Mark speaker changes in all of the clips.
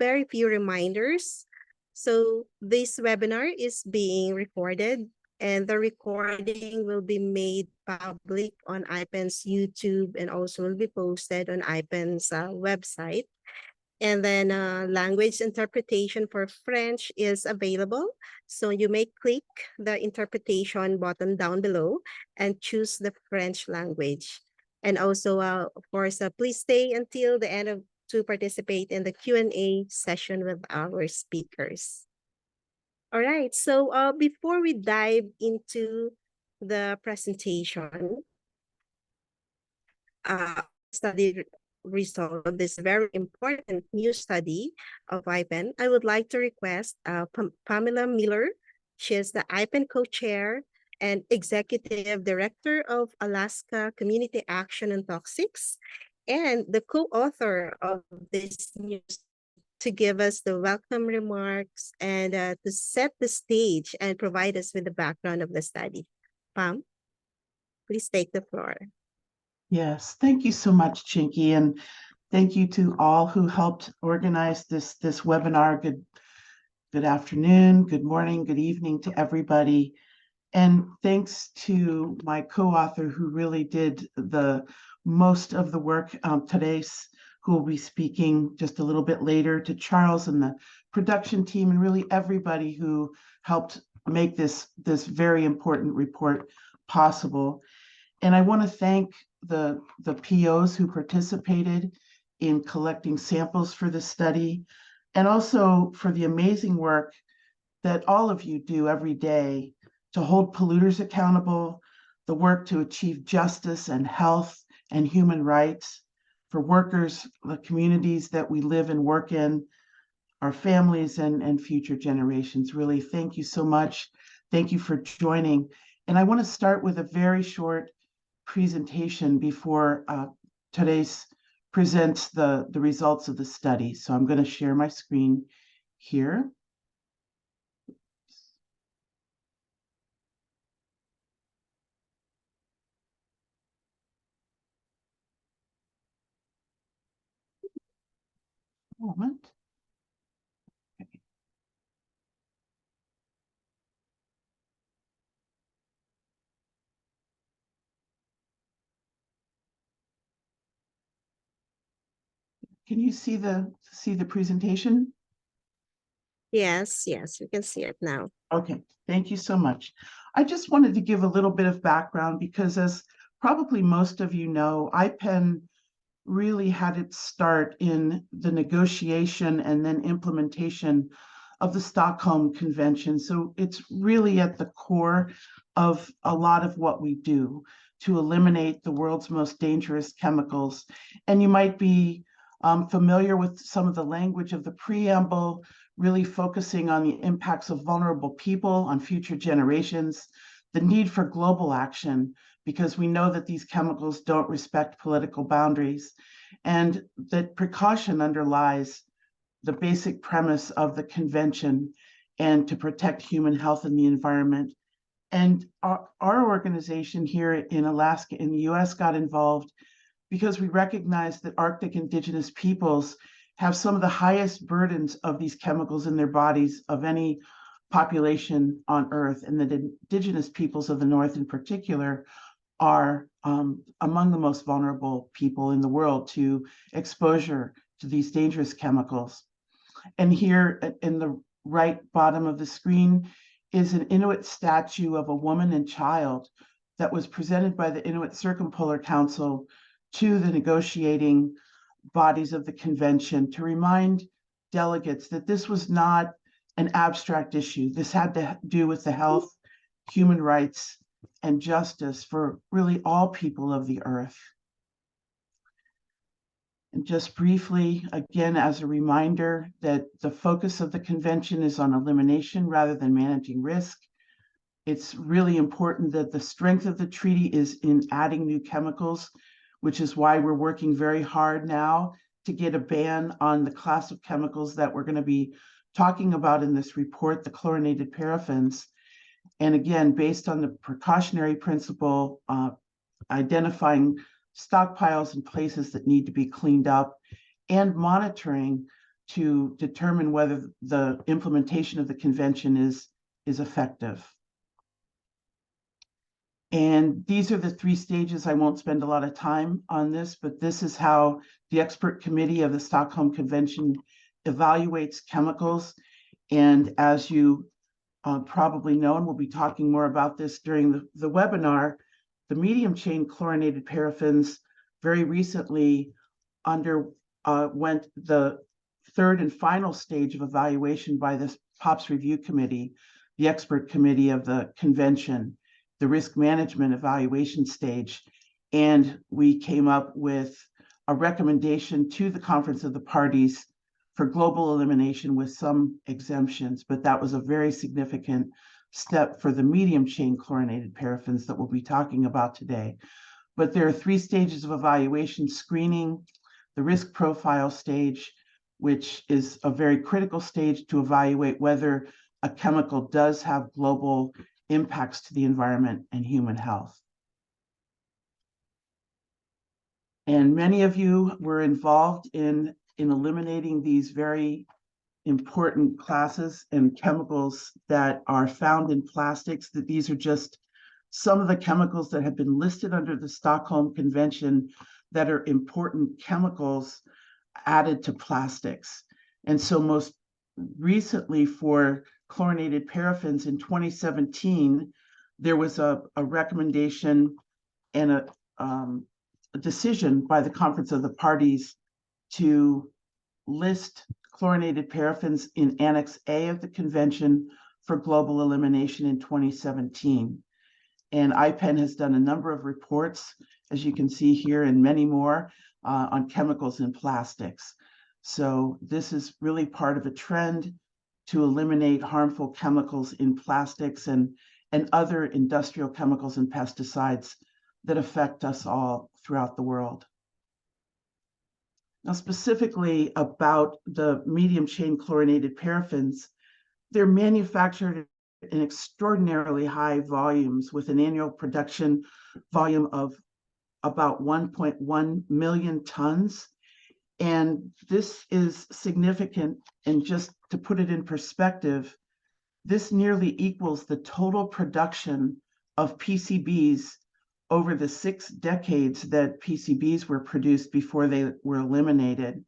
Speaker 1: very few reminders. So this webinar is being recorded, and the recording will be made public on IPEN's YouTube and also will be posted on IPEN's website. And then language interpretation for French is available. So you may click the interpretation button down below and choose the French language. And also, of course, please stay until the end to participate in the Q&A session with our speakers. All right, so before we dive into the presentation, study result of this very important new study of IPEN, I would like to request Pamela Miller. She is the IPEN Co-chair and Executive Director of Alaska Community Action on Toxics, and the co-author of this news, to give us the welcome remarks and to set the stage and provide us with the background of the study. Pam, please take the floor.
Speaker 2: Yes, thank you so much, Chinky, and thank you to all who helped organize this webinar. Good afternoon, good morning, good evening to everybody. And thanks to my co-author who really did the most of the work, Therese, who will be speaking just a little bit later, to Charles and the production team, and really everybody who helped make this very important report possible. And I want to thank the POs who participated in collecting samples for this study, and also for the amazing work that all of you do every day to hold polluters accountable, the work to achieve justice and health and human rights for workers, the communities that we live and work in, our families and future generations. Really, thank you so much. Thank you for joining. And I want to start with a very short presentation before Therese presents the results of the study. So I'm going to share my screen here. Moment. Okay. Can you see the presentation?
Speaker 1: Yes, we can see it now.
Speaker 2: Okay, thank you so much. I just wanted to give a little bit of background because, as probably most of you know, IPEN really had its start in the negotiation and then implementation of the Stockholm Convention. So it's really at the core of a lot of what we do to eliminate the world's most dangerous chemicals. And you might be familiar with some of the language of the preamble, really focusing on the impacts of vulnerable people on future generations, the need for global action, because we know that these chemicals don't respect political boundaries, and that precaution underlies the basic premise of the convention, and to protect human health and the environment. And our organization here in Alaska, in the US, got involved because we recognize that Arctic indigenous peoples have some of the highest burdens of these chemicals in their bodies of any population on Earth, and that indigenous peoples of the North in particular are among the most vulnerable people in the world to exposure to these dangerous chemicals. And here in the right bottom of the screen is an Inuit statue of a woman and child that was presented by the Inuit Circumpolar Council to the negotiating bodies of the convention to remind delegates that this was not an abstract issue. This had to do with the health, human rights, and justice for really all people of the earth. And just briefly, again, as a reminder that the focus of the convention is on elimination rather than managing risk. It's really important that the strength of the treaty is in adding new chemicals, which is why we're working very hard now to get a ban on the class of chemicals that we're going to be talking about in this report, the chlorinated paraffins. And again, based on the precautionary principle, identifying stockpiles and places that need to be cleaned up, and monitoring to determine whether the implementation of the convention is effective. And these are the three stages. I won't spend a lot of time on this, but this is how the expert committee of the Stockholm Convention evaluates chemicals. And as you probably know, and we'll be talking more about this during the webinar, the medium chain chlorinated paraffins very recently underwent the third and final stage of evaluation by the POPs Review Committee, the expert committee of the convention, the risk management evaluation stage. And we came up with a recommendation to the Conference of the Parties for global elimination with some exemptions, but that was a very significant step for the medium chain chlorinated paraffins that we'll be talking about today. But there are three stages of evaluation: screening, the risk profile stage, which is a very critical stage to evaluate whether a chemical does have global impacts to the environment and human health. And many of you were involved in eliminating these very important classes and chemicals that are found in plastics. That these are just some of the chemicals that have been listed under the Stockholm Convention that are important chemicals added to plastics. And so most recently for chlorinated paraffins in 2017, there was a recommendation and a decision by the Conference of the Parties to list chlorinated paraffins in Annex A of the Convention for global elimination in 2017. And IPEN has done a number of reports, as you can see here, and many more on chemicals in plastics. So this is really part of a trend to eliminate harmful chemicals in plastics and other industrial chemicals and pesticides that affect us all throughout the world. Now, specifically about the medium chain chlorinated paraffins, they're manufactured in extraordinarily high volumes with an annual production volume of about 1.1 million tons. And this is significant. And just to put it in perspective, this nearly equals the total production of PCBs over the 6 decades that PCBs were produced before they were eliminated.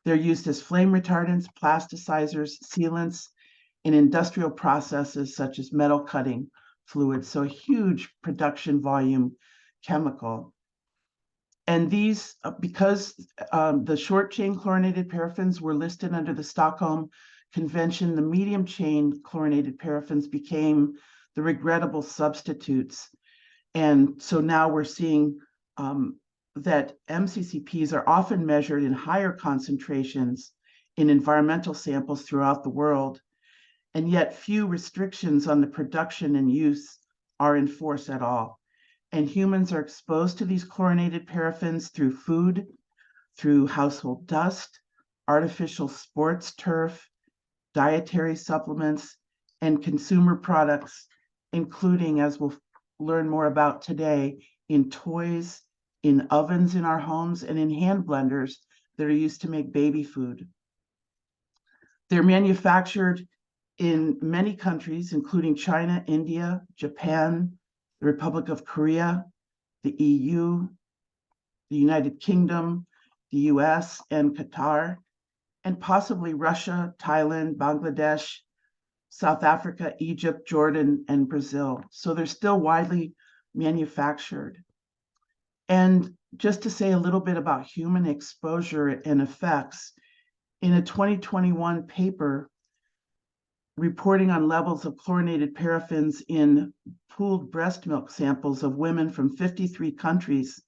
Speaker 2: They're used as flame retardants, plasticizers, sealants in industrial processes such as metal cutting fluids. So a huge production volume chemical. And these, because the short chain chlorinated paraffins were listed under the Stockholm Convention, the medium chain chlorinated paraffins became the regrettable substitutes. And so now we're seeing that MCCPs are often measured in higher concentrations in environmental samples throughout the world, and yet few restrictions on the production and use are in force at all. And humans are exposed to these chlorinated paraffins through food, through household dust, artificial sports turf, dietary supplements, and consumer products, including, as we'll learn more about today, in toys, in ovens in our homes, and in hand blenders that are used to make baby food. They're manufactured in many countries, including China, India, Japan, the Republic of Korea, the EU, the United Kingdom, the US, and Qatar, and possibly Russia, Thailand, Bangladesh, South Africa, Egypt, Jordan, and Brazil. So they're still widely manufactured. And just to say a little bit about human exposure and effects, in a 2021 paper reporting on levels of chlorinated paraffins in pooled breast milk samples of women from 53 countries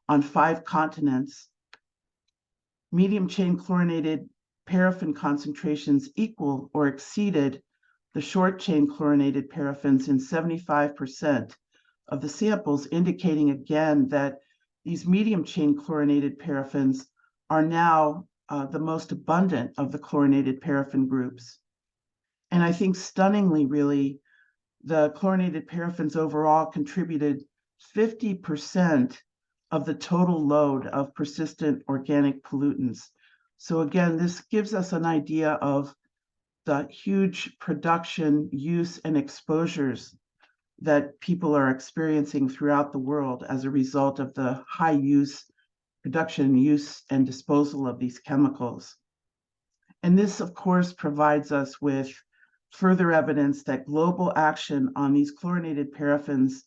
Speaker 2: on 5 continents, medium chain chlorinated paraffin concentrations equal or exceeded the short chain chlorinated paraffins in 75% of the samples, indicating again that these medium chain chlorinated paraffins are now the most abundant of the chlorinated paraffin groups. And I think stunningly, really, the chlorinated paraffins overall contributed 50% of the total load of persistent organic pollutants. So again, this gives us an idea of the huge production, use, and exposures that people are experiencing throughout the world as a result of the high use, production, use, and disposal of these chemicals. And this, of course, provides us with further evidence that global action on these chlorinated paraffins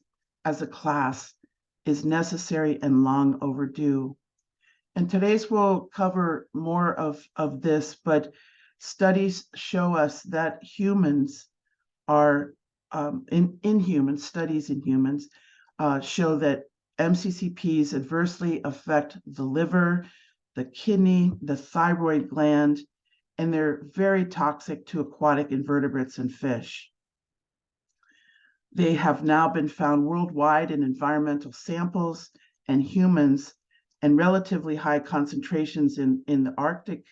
Speaker 2: as a class is necessary and long overdue. And today's will cover more of this, but studies show us that humans are, in humans, studies in humans show that MCCPs adversely affect the liver, the kidney, the thyroid gland, and they're very toxic to aquatic invertebrates and fish. They have now been found worldwide in environmental samples and humans, and relatively high concentrations in the Arctic,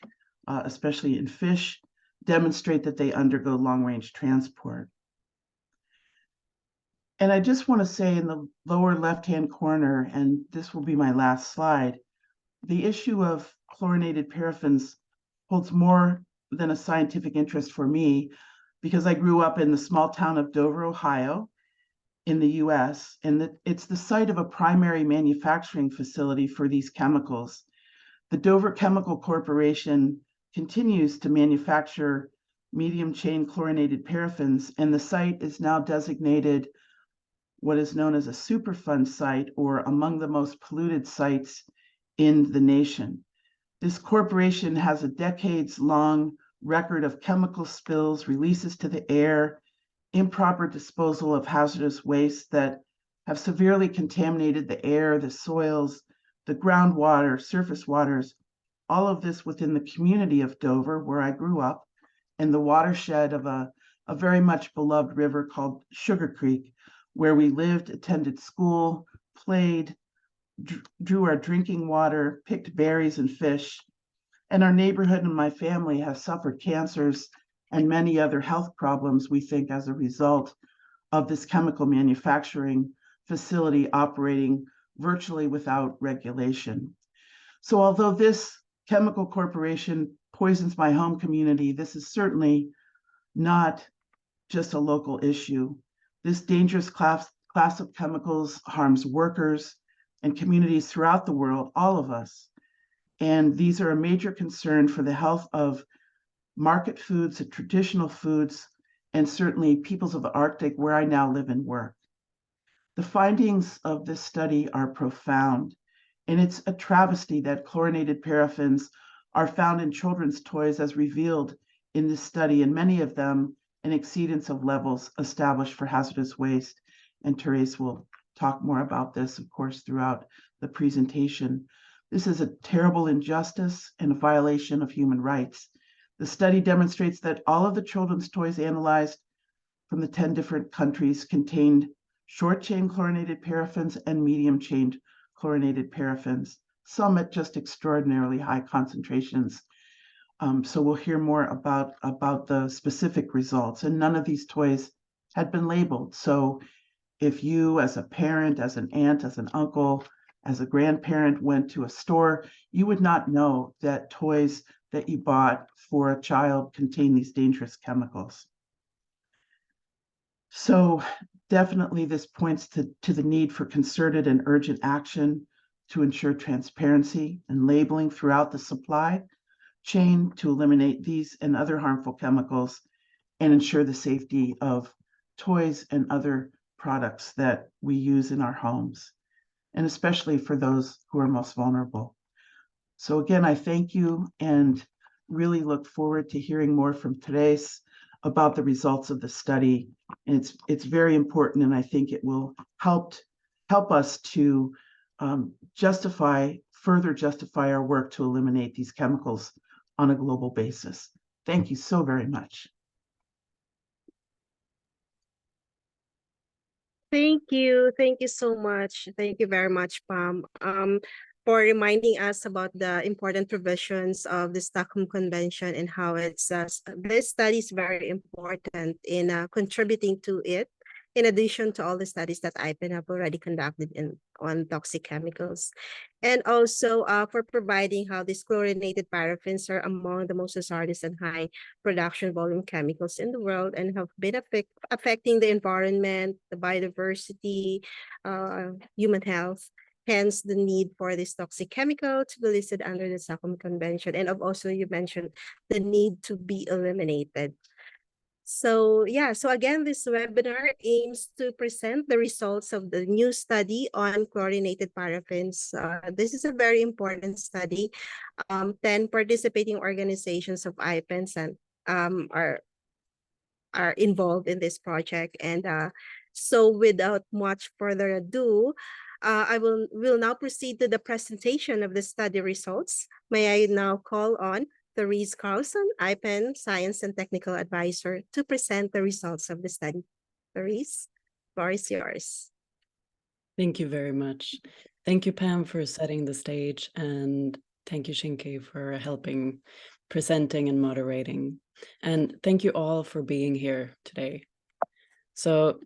Speaker 2: especially in fish, demonstrate that they undergo long-range transport. And I just want to say in the lower left-hand corner, and this will be my last slide, the issue of chlorinated paraffins holds more than a scientific interest for me because I grew up in the small town of Dover, Ohio, in the US, and it's the site of a primary manufacturing facility for these chemicals. The Dover Chemical Corporation continues to manufacture medium chain chlorinated paraffins, and the site is now designated what is known as a Superfund site, or among the most polluted sites in the nation. This corporation has a decades-long record of chemical spills, releases to the air, improper disposal of hazardous waste that have severely contaminated the air, the soils, the groundwater, surface waters, all of this within the community of Dover, where I grew up, and the watershed of a very much beloved river called Sugar Creek, where we lived, attended school, played, drew our drinking water, picked berries and fish. And our neighborhood and my family have suffered cancers and many other health problems, we think, as a result of this chemical manufacturing facility operating virtually without regulation. So although this chemical corporation poisons my home community, this is certainly not just a local issue. This dangerous class of chemicals harms workers and communities throughout the world, all of us. And these are a major concern for the health of market foods and traditional foods, and certainly peoples of the Arctic, where I now live and work. The findings of this study are profound, and it's a travesty that chlorinated paraffins are found in children's toys as revealed in this study, and many of them an exceedance of levels established for hazardous waste. And Therese will talk more about this, of course, throughout the presentation. This is a terrible injustice and a violation of human rights. The study demonstrates that all of the children's toys analyzed from the 10 different countries contained short-chain chlorinated paraffins and medium-chain chlorinated paraffins, some at just extraordinarily high concentrations. So we'll hear more about the specific results. And none of these toys had been labeled. So if you, as a parent, as an aunt, as an uncle, as a grandparent went to a store, you would not know that toys that you bought for a child contain these dangerous chemicals. So definitely this points to the need for concerted and urgent action to ensure transparency and labeling throughout the supply chain to eliminate these and other harmful chemicals and ensure the safety of toys and other products that we use in our homes, and especially for those who are most vulnerable. So again, I thank you and really look forward to hearing more from Therese about the results of the study. And it's very important, and I think it will help us to further justify our work to eliminate these chemicals on a global basis. Thank you so very much.
Speaker 1: Thank you. Thank you so much. Thank you very much, Pam, for reminding us about the important provisions of the Stockholm Convention and how this study is very important in contributing to it in addition to all the studies that IPEN have already conducted on toxic chemicals. And also for providing how these chlorinated paraffins are among the most hazardous and high production volume chemicals in the world and have been affecting the environment, the biodiversity, human health. Hence, the need for this toxic chemical to be listed under the Stockholm Convention. And also, you mentioned the need to be eliminated. So yeah, so again, this webinar aims to present the results of the new study on chlorinated paraffins. This is a very important study. 10 participating organizations of IPENs and are involved in this project. And so without much further ado, I will now proceed to the presentation of the study results. May I now call on Therese Karlsson, IPEN Science and Technical Advisor, to present the results of the study. Therese, the floor is yours.
Speaker 3: Thank you very much. Thank you, Pam, for setting the stage, and thank you, Shinki, for helping presenting and moderating. And thank you all for being here today. So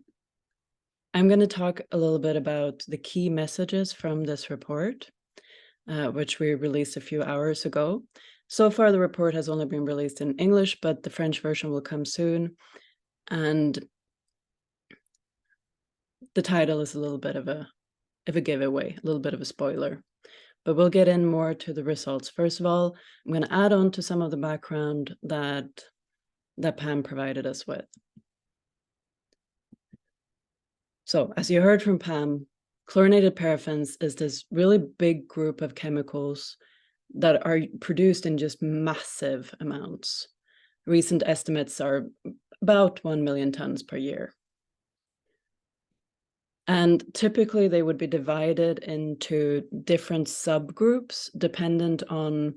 Speaker 3: I'm going to talk a little bit about the key messages from this report, which we released a few hours ago. So far, the report has only been released in English, but the French version will come soon. And the title is a little bit of a giveaway, a little bit of a spoiler. But we'll get in more to the results. First of all, I'm going to add on to some of the background that Pam provided us with. So, as you heard from Pam, chlorinated paraffins is this really big group of chemicals that are produced in just massive amounts. Recent estimates are about 1 million tons per year. And typically they would be divided into different subgroups dependent on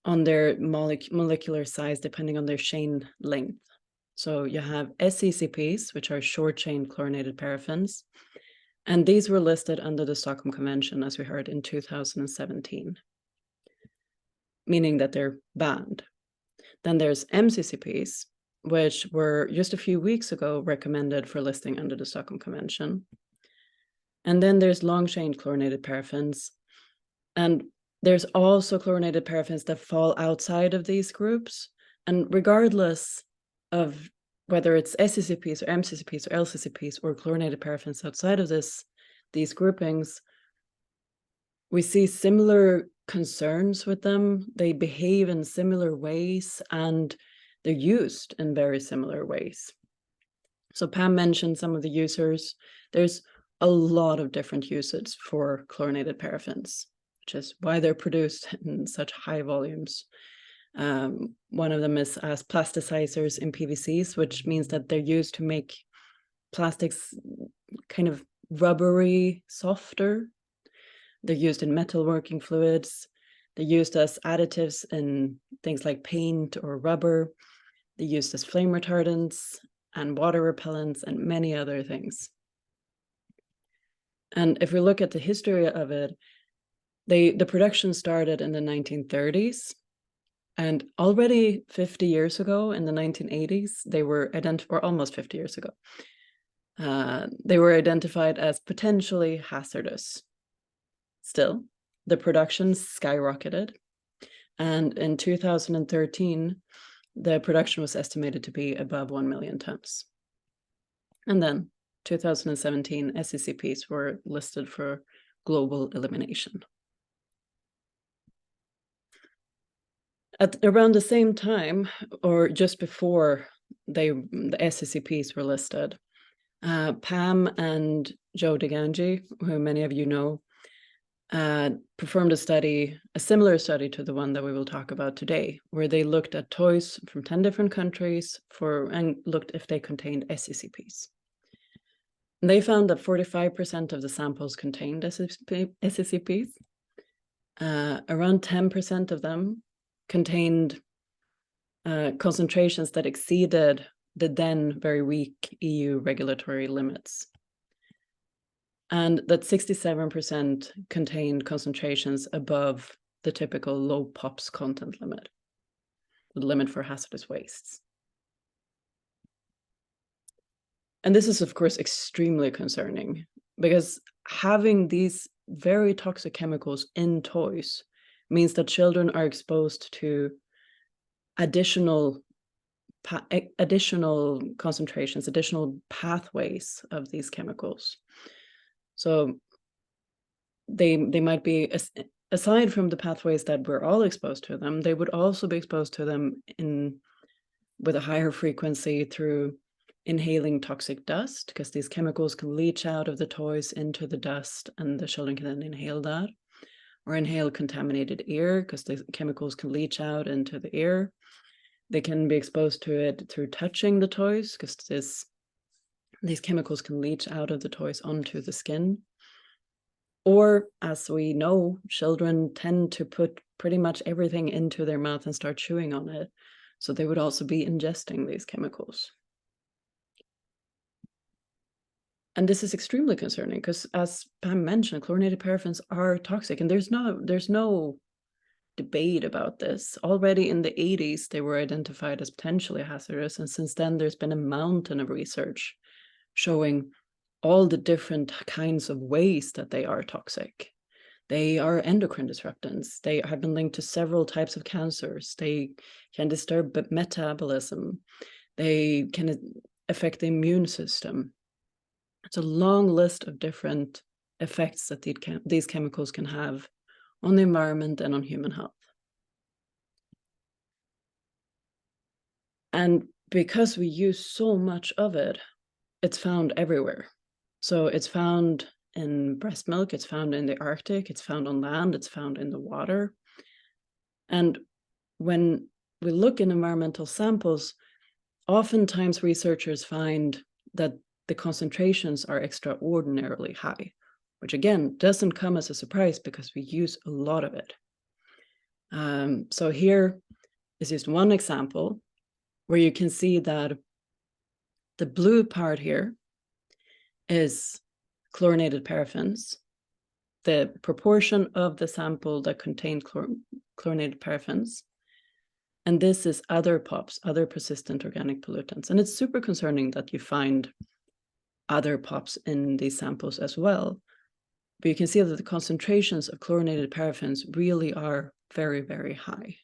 Speaker 3: their molecular size, depending on their chain length. So you have SCCPs, which are short-chain chlorinated paraffins, and these were listed under the Stockholm Convention, as we heard, in 2017, meaning that they're banned. Then there's MCCPs, which were just a few weeks ago recommended for listing under the Stockholm Convention. And then there's long-chain chlorinated paraffins. And there's also chlorinated paraffins that fall outside of these groups. And regardless of whether it's SCCPs or MCCPs or LCCPs or chlorinated paraffins outside of these groupings, we see similar concerns with them. They behave in similar ways and they're used in very similar ways. So Pam mentioned some of the users. There's a lot of different uses for chlorinated paraffins, which is why they're produced in such high volumes. One of them is as plasticizers in PVCs, which means that they're used to make plastics kind of rubbery, softer. They're used in metalworking fluids. They're used as additives in things like paint or rubber. They're used as flame retardants and water repellents and many other things. And if we look at the history of it, the production started in the 1930s. And already 50 years ago, in the 1980s, they were or almost 50 years ago, they were identified as potentially hazardous. Still, the production skyrocketed. And in 2013, the production was estimated to be above 1 million tons. And then 2017, SCCPs were listed for global elimination. At around the same time, or just before the SCCPs were listed, Pam and Joe DeGangi, who many of you know, performed a similar study to the one that we will talk about today, where they looked at toys from 10 different countries and looked if they contained SCCPs. And they found that 45% of the samples contained SCCPs. Around 10% of them contained concentrations that exceeded the then very weak EU regulatory limits. And that 67% contained concentrations above the typical low POPs content limit, the limit for hazardous wastes. And this is, of course, extremely concerning, because having these very toxic chemicals in toys means that children are exposed to additional concentrations, additional pathways of these chemicals. So they might be, aside from the pathways that we're all exposed to them, they would also be exposed to them with a higher frequency through inhaling toxic dust, because these chemicals can leach out of the toys into the dust, and the children can then inhale that, or inhale contaminated air, because the chemicals can leach out into the air. They can be exposed to it through touching the toys, because these chemicals can leach out of the toys onto the skin. Or, as we know, children tend to put pretty much everything into their mouth and start chewing on it. So they would also be ingesting these chemicals. And this is extremely concerning because, as Pam mentioned, chlorinated paraffins are toxic, and there's no debate about this. Already in the 80s, they were identified as potentially hazardous, and since then there's been a mountain of research showing all the different kinds of ways that they are toxic. They are endocrine disruptants. They have been linked to several types of cancers. They can disturb metabolism. They can affect the immune system. It's a long list of different effects that these chemicals can have on the environment and on human health. And because we use so much of it, it's found everywhere. So it's found in breast milk, it's found in the Arctic, it's found on land, it's found in the water. And when we look in environmental samples, oftentimes researchers find that the concentrations are extraordinarily high, which again doesn't come as a surprise because we use a lot of it. So here is just one example where you can see that the blue part here is chlorinated paraffins, the proportion of the sample that contained chlorinated paraffins. And this is other POPs, other persistent organic pollutants. And it's super concerning that you find other POPs in these samples as well. But you can see that the concentrations of chlorinated paraffins really are very, very high.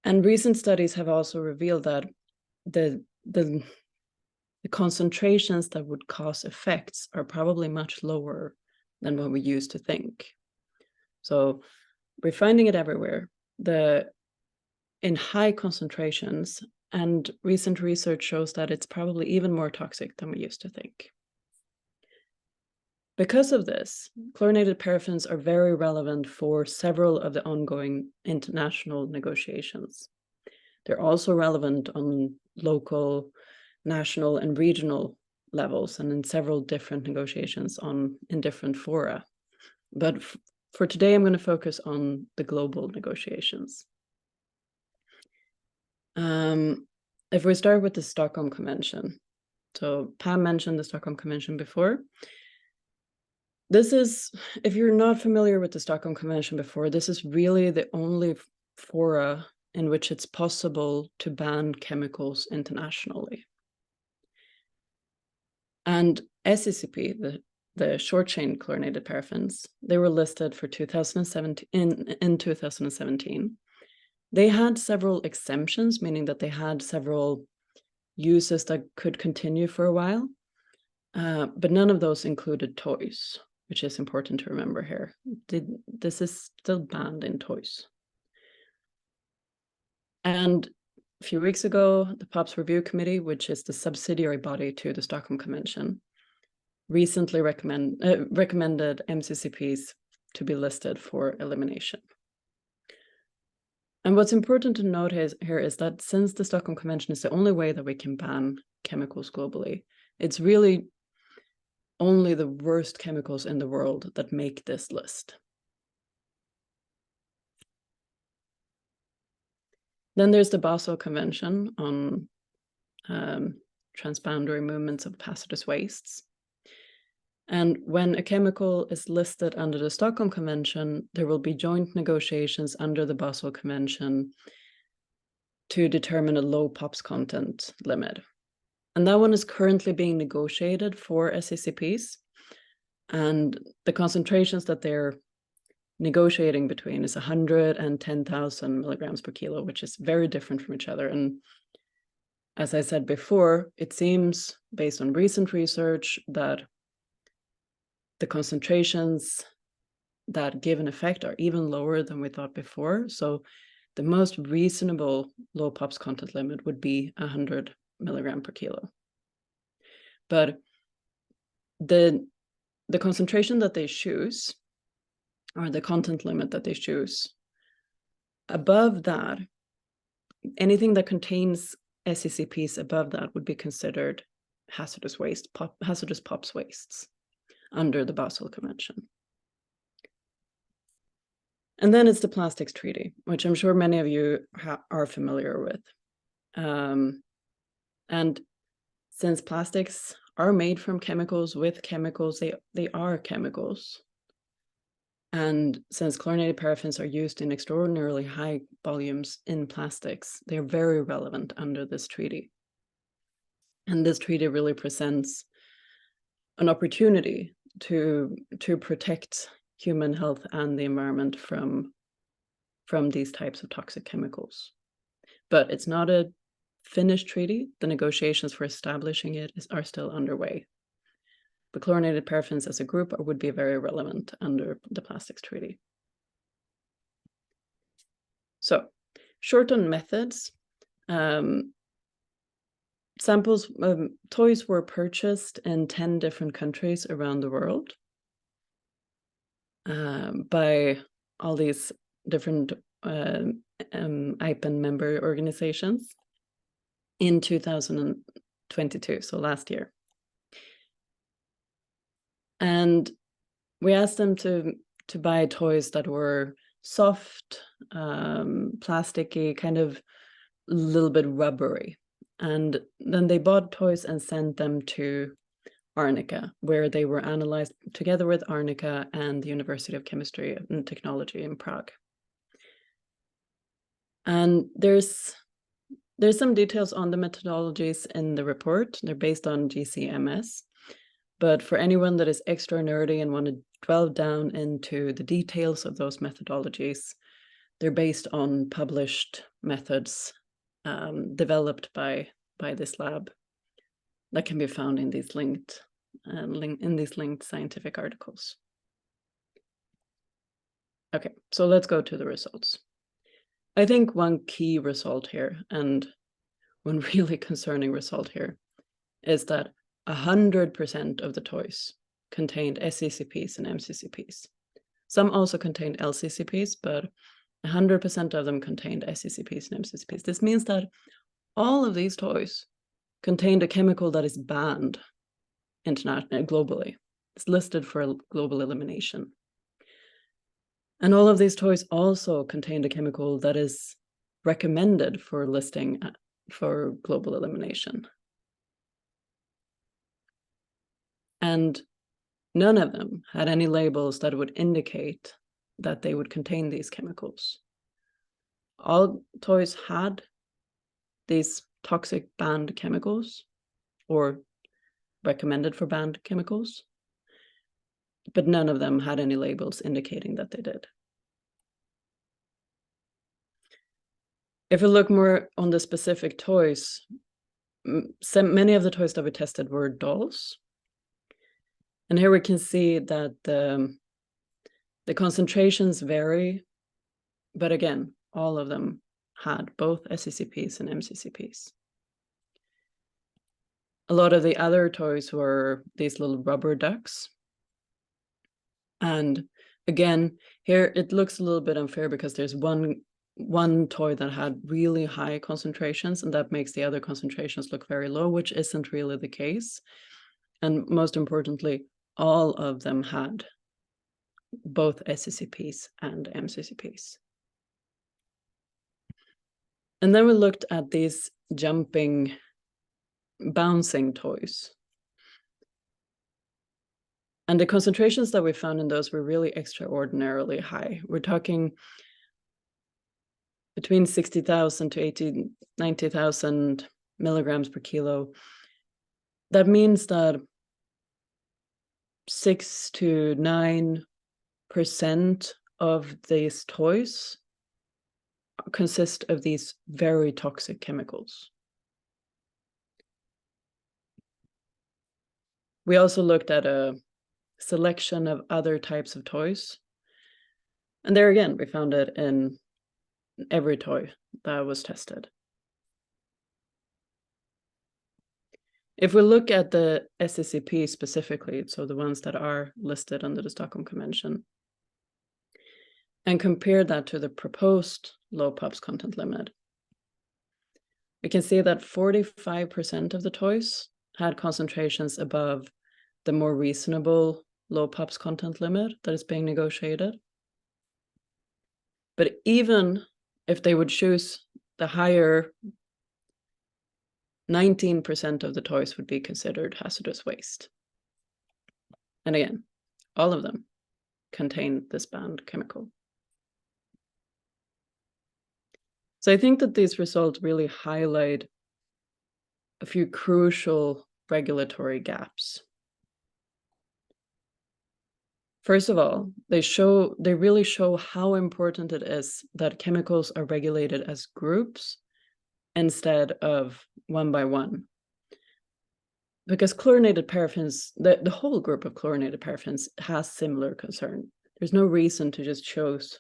Speaker 3: And recent studies have also revealed that the concentrations that would cause effects are probably much lower than what we used to think. So we're finding it everywhere, in high concentrations, and recent research shows that it's probably even more toxic than we used to think. Because of this, chlorinated paraffins are very relevant for several of the ongoing international negotiations. They're also relevant on local, national, and regional levels, and in several different negotiations in different fora. But for today, I'm going to focus on the global negotiations. If we start with the Stockholm Convention. So Pam mentioned the Stockholm Convention before. This is, if you're not familiar with the Stockholm Convention before, this is really the only fora in which it's possible to ban chemicals internationally. And SCCP, the short-chain chlorinated paraffins, they were listed for 2017 in 2017. They had several exemptions, meaning that they had several uses that could continue for a while, but none of those included toys, which is important to remember here. This is still banned in toys. And a few weeks ago, the POPs Review Committee, which is the subsidiary body to the Stockholm Convention, recently recommended MCCPs to be listed for elimination. And what's important to note here is that since the Stockholm Convention is the only way that we can ban chemicals globally, it's really only the worst chemicals in the world that make this list. Then there's the Basel Convention on transboundary movements of hazardous wastes. And when a chemical is listed under the Stockholm Convention, there will be joint negotiations under the Basel Convention to determine a low POPs content limit. And that one is currently being negotiated for SCCPs. And the concentrations that they're negotiating between is 100 and 10,000 milligrams per kilo, which is very different from each other. And as I said before, it seems, based on recent research, that the concentrations that give an effect are even lower than we thought before. So the most reasonable low POPs content limit would be 100 milligram per kilo. But the concentration that they choose, or the content limit that they choose, above that, anything that contains SCCPs above that would be considered hazardous waste, hazardous POPs wastes under the Basel Convention. And then it's the Plastics Treaty, which I'm sure many of you are familiar with. And since plastics are made from chemicals with chemicals, they are chemicals. And since chlorinated paraffins are used in extraordinarily high volumes in plastics, they're very relevant under this treaty. And this treaty really presents an opportunity to protect human health and the environment from these types of toxic chemicals. But it's not a finished treaty. The negotiations for establishing it are still underway. But chlorinated paraffins as a group would be very relevant under the Plastics Treaty. So, short on methods. Samples, toys were purchased in 10 different countries around the world by all these different IPEN member organizations in 2022, so last year. And we asked them to buy toys that were soft, plasticky, kind of a little bit rubbery. And then they bought toys and sent them to Arnica, where they were analyzed together with Arnica and the University of Chemistry and Technology in Prague. And there's some details on the methodologies in the report. They're based on GCMS. But for anyone that is extra nerdy and want to delve down into the details of those methodologies, they're based on published methods developed by this lab that can be found in these linked scientific articles. Okay, so let's go to the results. I think one key result here, and one really concerning result here, is that 100% of the toys contained SCCPs and MCCPs. Some also contained LCCPs, but 100% of them contained SCCPs and MCCPs. This means that all of these toys contained a chemical that is banned internationally, globally. It's listed for global elimination. And all of these toys also contained a chemical that is recommended for listing for global elimination. And none of them had any labels that would indicate that they would contain these chemicals. All toys had these toxic banned chemicals or recommended for banned chemicals, but none of them had any labels indicating that they did. If we look more on the specific toys, many of the toys that we tested were dolls. And here we can see that the concentrations vary, but again, all of them had both SCCPs and MCCPs. A lot of the other toys were these little rubber ducks. And again, here it looks a little bit unfair because there's one toy that had really high concentrations, and that makes the other concentrations look very low, which isn't really the case. And most importantly, all of them had both SCCPs and MCCPs. And then we looked at these jumping, bouncing toys. And the concentrations that we found in those were really extraordinarily high. We're talking between 60,000 to 90,000 milligrams per kilo. That means that 6 to 9% of these toys consist of these very toxic chemicals. We also looked at a selection of other types of toys. And there again, we found it in every toy that was tested. If we look at the SCCP specifically, so the ones that are listed under the Stockholm Convention, and compare that to the proposed low POPs content limit, we can see that 45% of the toys had concentrations above the more reasonable low POPs content limit that is being negotiated. But even if they would choose the higher, 19% of the toys would be considered hazardous waste. And again, all of them contain this banned chemical. So I think that these results really highlight a few crucial regulatory gaps. First of all, they really show how important it is that chemicals are regulated as groups instead of one by one. Because chlorinated paraffins, the whole group of chlorinated paraffins has similar concern. There's no reason to just choose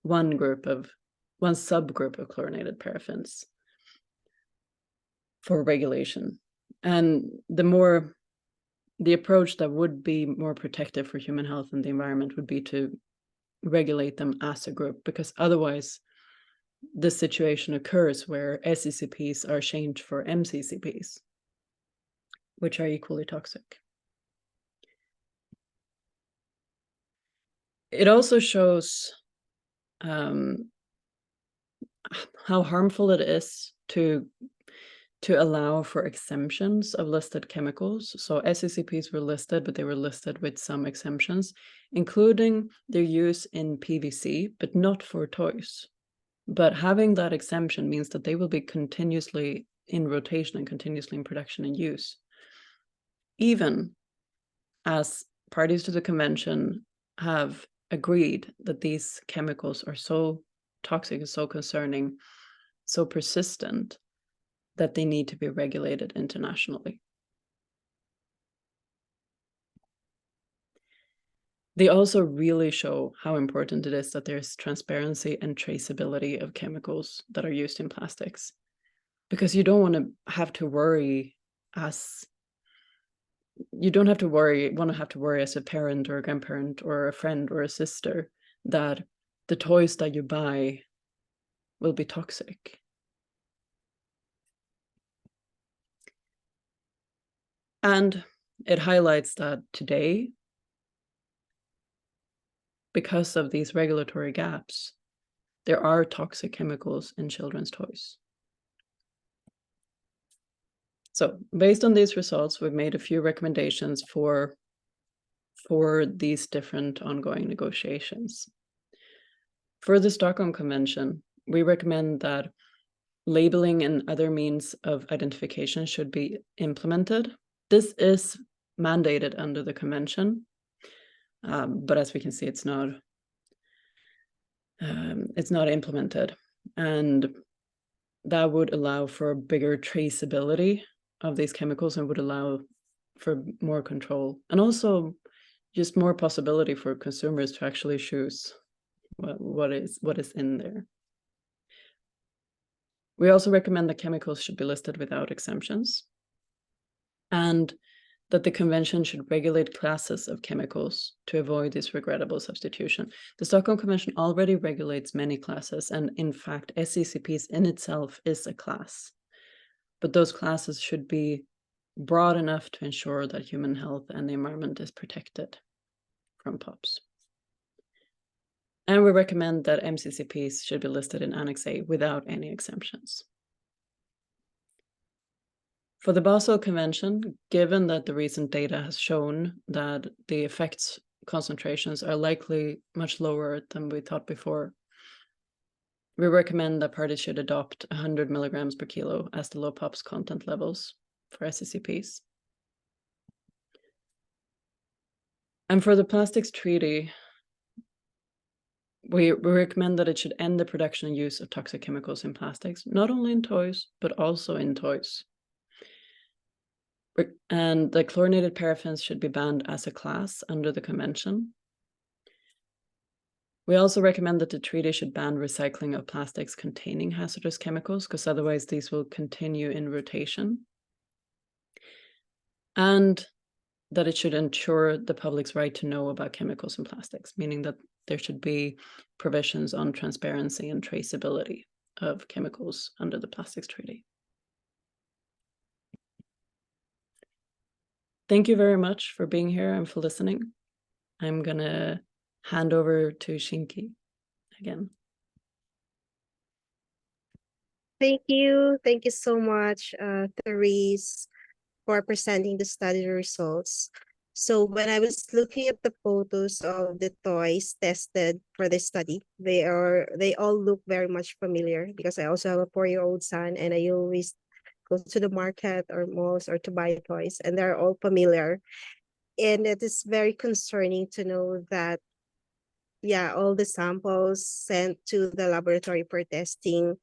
Speaker 3: one subgroup of chlorinated paraffins for regulation. And the approach that would be more protective for human health and the environment would be to regulate them as a group, because otherwise this situation occurs where SCCPs are changed for MCCPs, which are equally toxic. It also shows how harmful it is to allow for exemptions of listed chemicals. So SCCPs were listed, but they were listed with some exemptions, including their use in PVC, but not for toys. But having that exemption means that they will be continuously in rotation and continuously in production and use, even as parties to the convention have agreed that these chemicals are so toxic and so concerning, so persistent, that they need to be regulated internationally. They also really show how important it is that there's transparency and traceability of chemicals that are used in plastics, because you don't want to have to worry as a parent or a grandparent or a friend or a sister that the toys that you buy will be toxic. And it highlights that today, because of these regulatory gaps, there are toxic chemicals in children's toys. So based on these results, we've made a few recommendations for these different ongoing negotiations. For the Stockholm Convention, we recommend that labeling and other means of identification should be implemented. This is mandated under the convention, but as we can see, it's not implemented, and that would allow for a bigger traceability of these chemicals and would allow for more control, and also just more possibility for consumers to actually choose what is in there. We also recommend that chemicals should be listed without exemptions, and that the convention should regulate classes of chemicals to avoid this regrettable substitution. The Stockholm Convention already regulates many classes, and in fact, SCCPs in itself is a class. But those classes should be broad enough to ensure that human health and the environment is protected from POPs. And we recommend that MCCPs should be listed in Annex A without any exemptions. For the Basel Convention, given that the recent data has shown that the effects concentrations are likely much lower than we thought before, We recommend that parties should adopt 100 milligrams per kilo as the low POPs content levels for SCCPs. And for the plastics treaty, we recommend that it should end the production and use of toxic chemicals in plastics, not only in toys, but also in toys. And the chlorinated paraffins should be banned as a class under the convention. We also recommend that the treaty should ban recycling of plastics containing hazardous chemicals, because otherwise these will continue in rotation. And that it should ensure the public's right to know about chemicals in plastics, meaning that there should be provisions on transparency and traceability of chemicals under the plastics treaty. Thank you very much for being here and for listening. I'm gonna hand over to Shinki again.
Speaker 1: Thank you. Thank you so much, Therese, for presenting the study results. So when I was looking at the photos of the toys tested for the study, they all look very much familiar, because I also have a 4-year-old son, and I always go to the market or malls or to buy toys, and they're all familiar. And it is very concerning to know that, yeah, all the samples sent to the laboratory for testing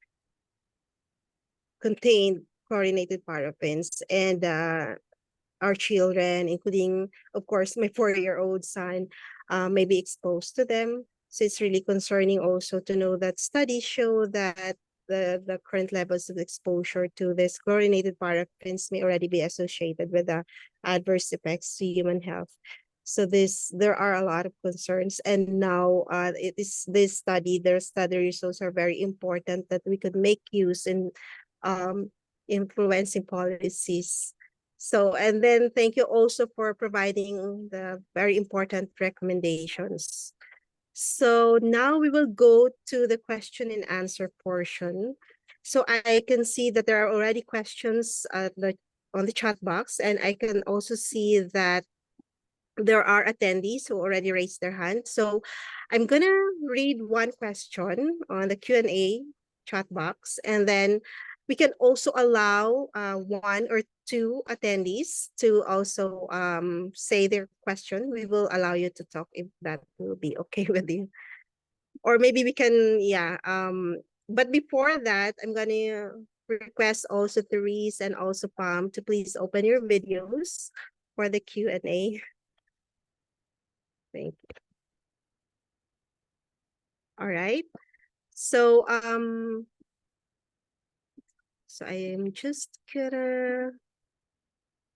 Speaker 1: contained chlorinated paraffins, and our children, including, of course, my 4-year-old son, may be exposed to them. So it's really concerning also to know that studies show that the current levels of exposure to this chlorinated paraffins may already be associated with the adverse effects to human health. So there are a lot of concerns, and now their study results are very important that we could make use in influencing policies. So, and then thank you also for providing the very important recommendations. So now we will go to the question and answer portion. So I can see that there are already questions on the chat box, and I can also see that there are attendees who already raised their hand. So I'm gonna read one question on the Q&A chat box, and then we can also allow 1 or 2 attendees to also say their question. We will allow you to talk if that will be okay with you. Or maybe we can, yeah. But before that, I'm gonna request also Therese and also Pam to please open your videos for the Q&A. Thank you. All right. So I am just gonna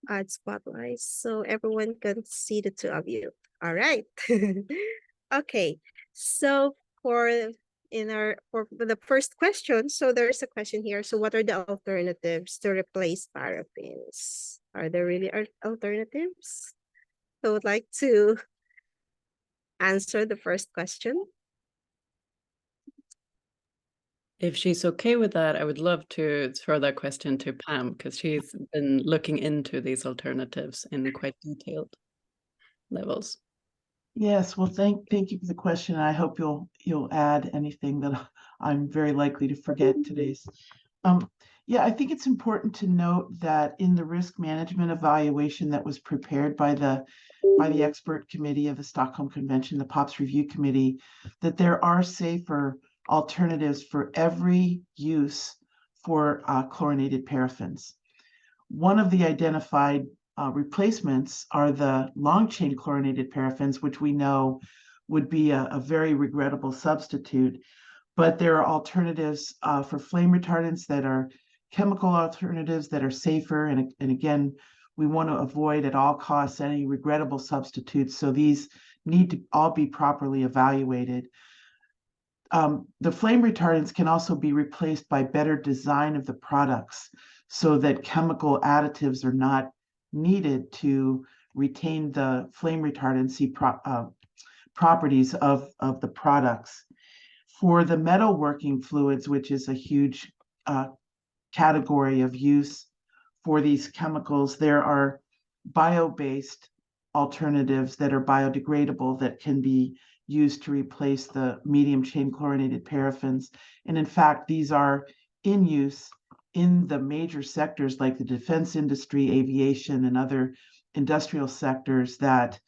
Speaker 1: add spotlights so everyone can see the 2 of you. All right. Okay. So for the first question, so there's a question here. So what are the alternatives to replace paraffins? Are there really alternatives? So I would like to answer the first question.
Speaker 3: If she's okay with that, I would love to throw that question to Pam, because she's been looking into these alternatives in quite detailed levels.
Speaker 2: Yes, well, thank you for the question. I hope you'll add anything that I'm very likely to forget today's. Yeah, I think it's important to note that in the risk management evaluation that was prepared by the expert committee of the Stockholm Convention, the POPs Review Committee, that there are safer alternatives for every use for chlorinated paraffins. One of the identified replacements are the long-chain chlorinated paraffins, which we know would be a very regrettable substitute. But there are alternatives for flame retardants that are chemical alternatives that are safer. And again, we want to avoid at all costs any regrettable substitutes. So these need to all be properly evaluated. The flame retardants can also be replaced by better design of the products so that chemical additives are not needed to retain the flame retardancy properties of the products. For the metalworking fluids, which is a huge category of use for these chemicals, there are bio-based alternatives that are biodegradable that can be used to replace the medium chain chlorinated paraffins. And in fact, these are in use in the major sectors like the defense industry, aviation, and other industrial sectors that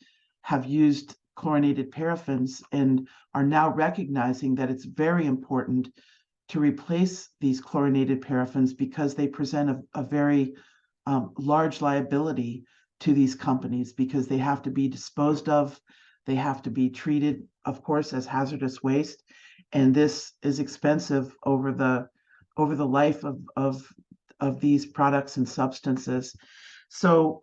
Speaker 2: have used chlorinated paraffins and are now recognizing that it's very important to replace these chlorinated paraffins because they present a very large liability to these companies because they have to be disposed of, they have to be treated, of course, as hazardous waste, and this is expensive over the life of these products and substances. So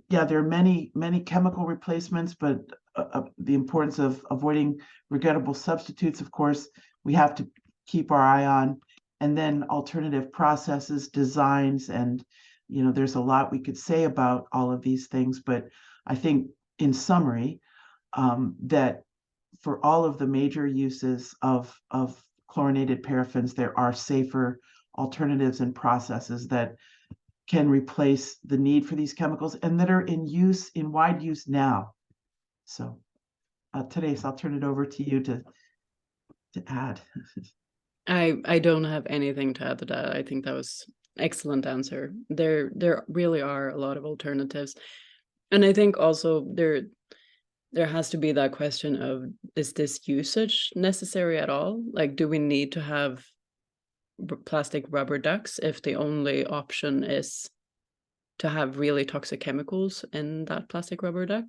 Speaker 2: yeah, there are many chemical replacements, but the importance of avoiding regrettable substitutes, of course, we have to keep our eye on, and then alternative processes, designs, and there's a lot we could say about all of these things, but I think in summary, that for all of the major uses of chlorinated paraffins, there are safer alternatives and processes that can replace the need for these chemicals and that are in wide use now. So, Therese, I'll turn it over to you to add.
Speaker 3: I don't have anything to add to that. I think that was excellent answer. There really are a lot of alternatives, and I think also there has to be that question of, is this usage necessary at all? Like, do we need to have plastic rubber ducks if the only option is to have really toxic chemicals in that plastic rubber duck,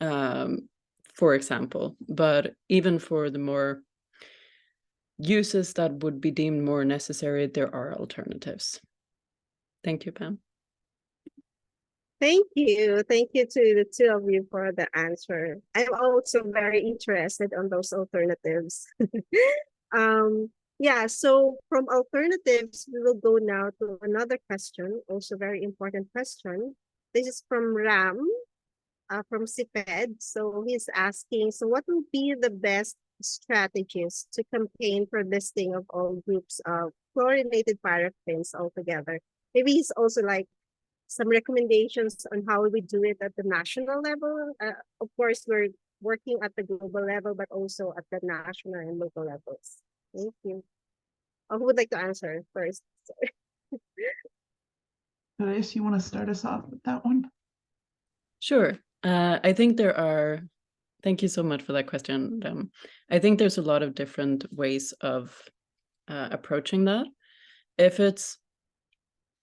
Speaker 3: for example? But even for the more uses that would be deemed more necessary, there are alternatives. Thank you, Pam.
Speaker 1: Thank you. Thank you to the two of you for the answer. I'm also very interested on those alternatives. Yeah, so from alternatives, we will go now to another question, also very important question. This is from Ram, from CPED. So he's asking, so what will be the best strategies to campaign for listing of all groups of chlorinated paraffins altogether? Maybe he's also like some recommendations on how we do it at the national level. Of course, we're working at the global level, but also at the national and local levels. Thank you. Who would like to answer first?
Speaker 2: Therese, you want to start us off with that one?
Speaker 3: Sure. I think there are, thank you so much for that question. I think there's a lot of different ways of approaching that. If it's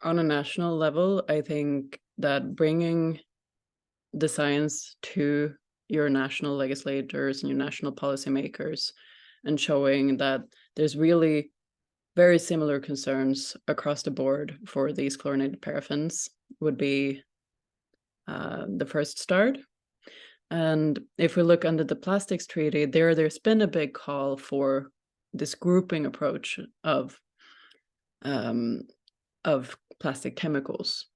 Speaker 3: on a national level, I think that bringing the science to your national legislators and your national policymakers and showing that there's really very similar concerns across the board for these chlorinated paraffins would be the first start. And if we look under the plastics treaty, there's been a big call for this grouping approach of plastic chemicals.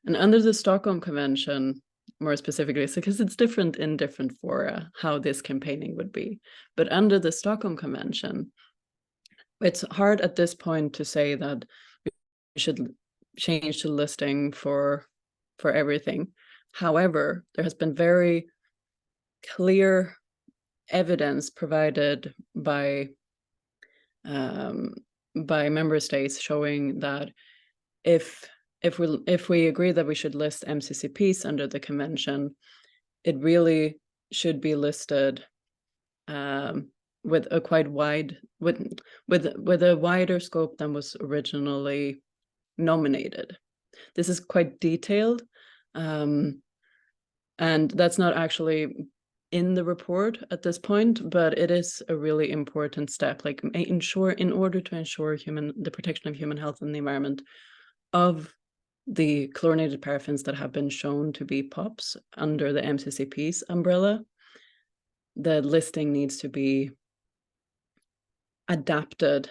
Speaker 3: And under the Stockholm Convention, more specifically, because it's different in different fora how this campaigning would be, but under the Stockholm Convention, it's hard at this point to say that we should change the listing for everything. However, there has been very clear evidence provided by member states showing that if we agree that we should list MCCPs under the convention, it really should be listed with a quite wide with a wider scope than was originally nominated. This is quite detailed, and that's not actually in the report at this point, but it is a really important step, like in order to ensure the protection of human health and the environment of the chlorinated paraffins that have been shown to be POPs under the MCCP's umbrella. The listing needs to be adapted.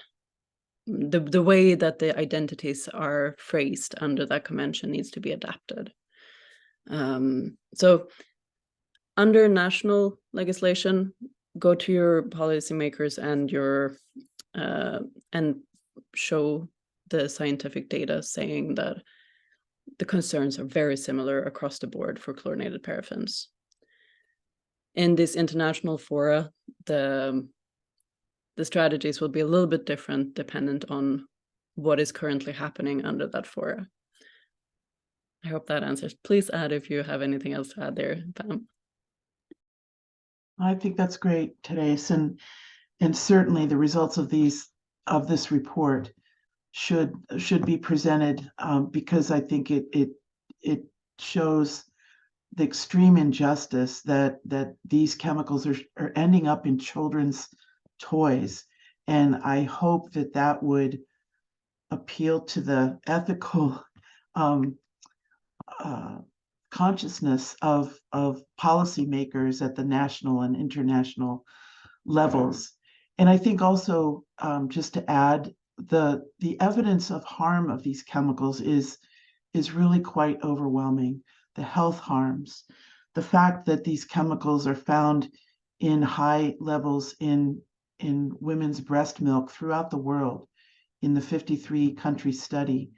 Speaker 3: The way that the identities are phrased under that convention needs to be adapted. So under national legislation, go to your policymakers and and show the scientific data saying that the concerns are very similar across the board for chlorinated paraffins. in this international fora, the strategies will be a little bit different dependent on what is currently happening under that fora. I hope that answers. Please add if you have anything else to add there, Pam.
Speaker 2: I think that's great, Therese, and certainly the results of this report should be presented, because I think it shows the extreme injustice that these chemicals are ending up in children's toys, and I hope that would appeal to the ethical consciousness of policymakers at the national and international levels. And I think also, just to add, the evidence of harm of these chemicals is really quite overwhelming. The health harms, the fact that these chemicals are found in high levels in women's breast milk throughout the world, in the 53 country study,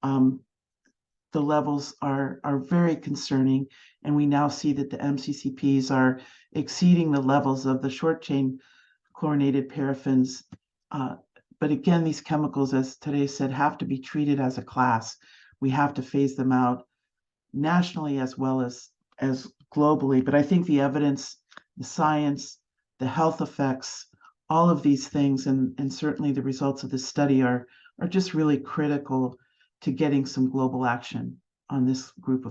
Speaker 2: the levels are very concerning, and we now see that the MCCPs are exceeding the levels of the short chain chlorinated paraffins. But again, these chemicals, as Therese said, have to be treated as a class. We have to phase them out nationally as well as globally. But I think the evidence, the science, the health effects, all of these things, and certainly the results of this study are just really critical to getting some global action on this group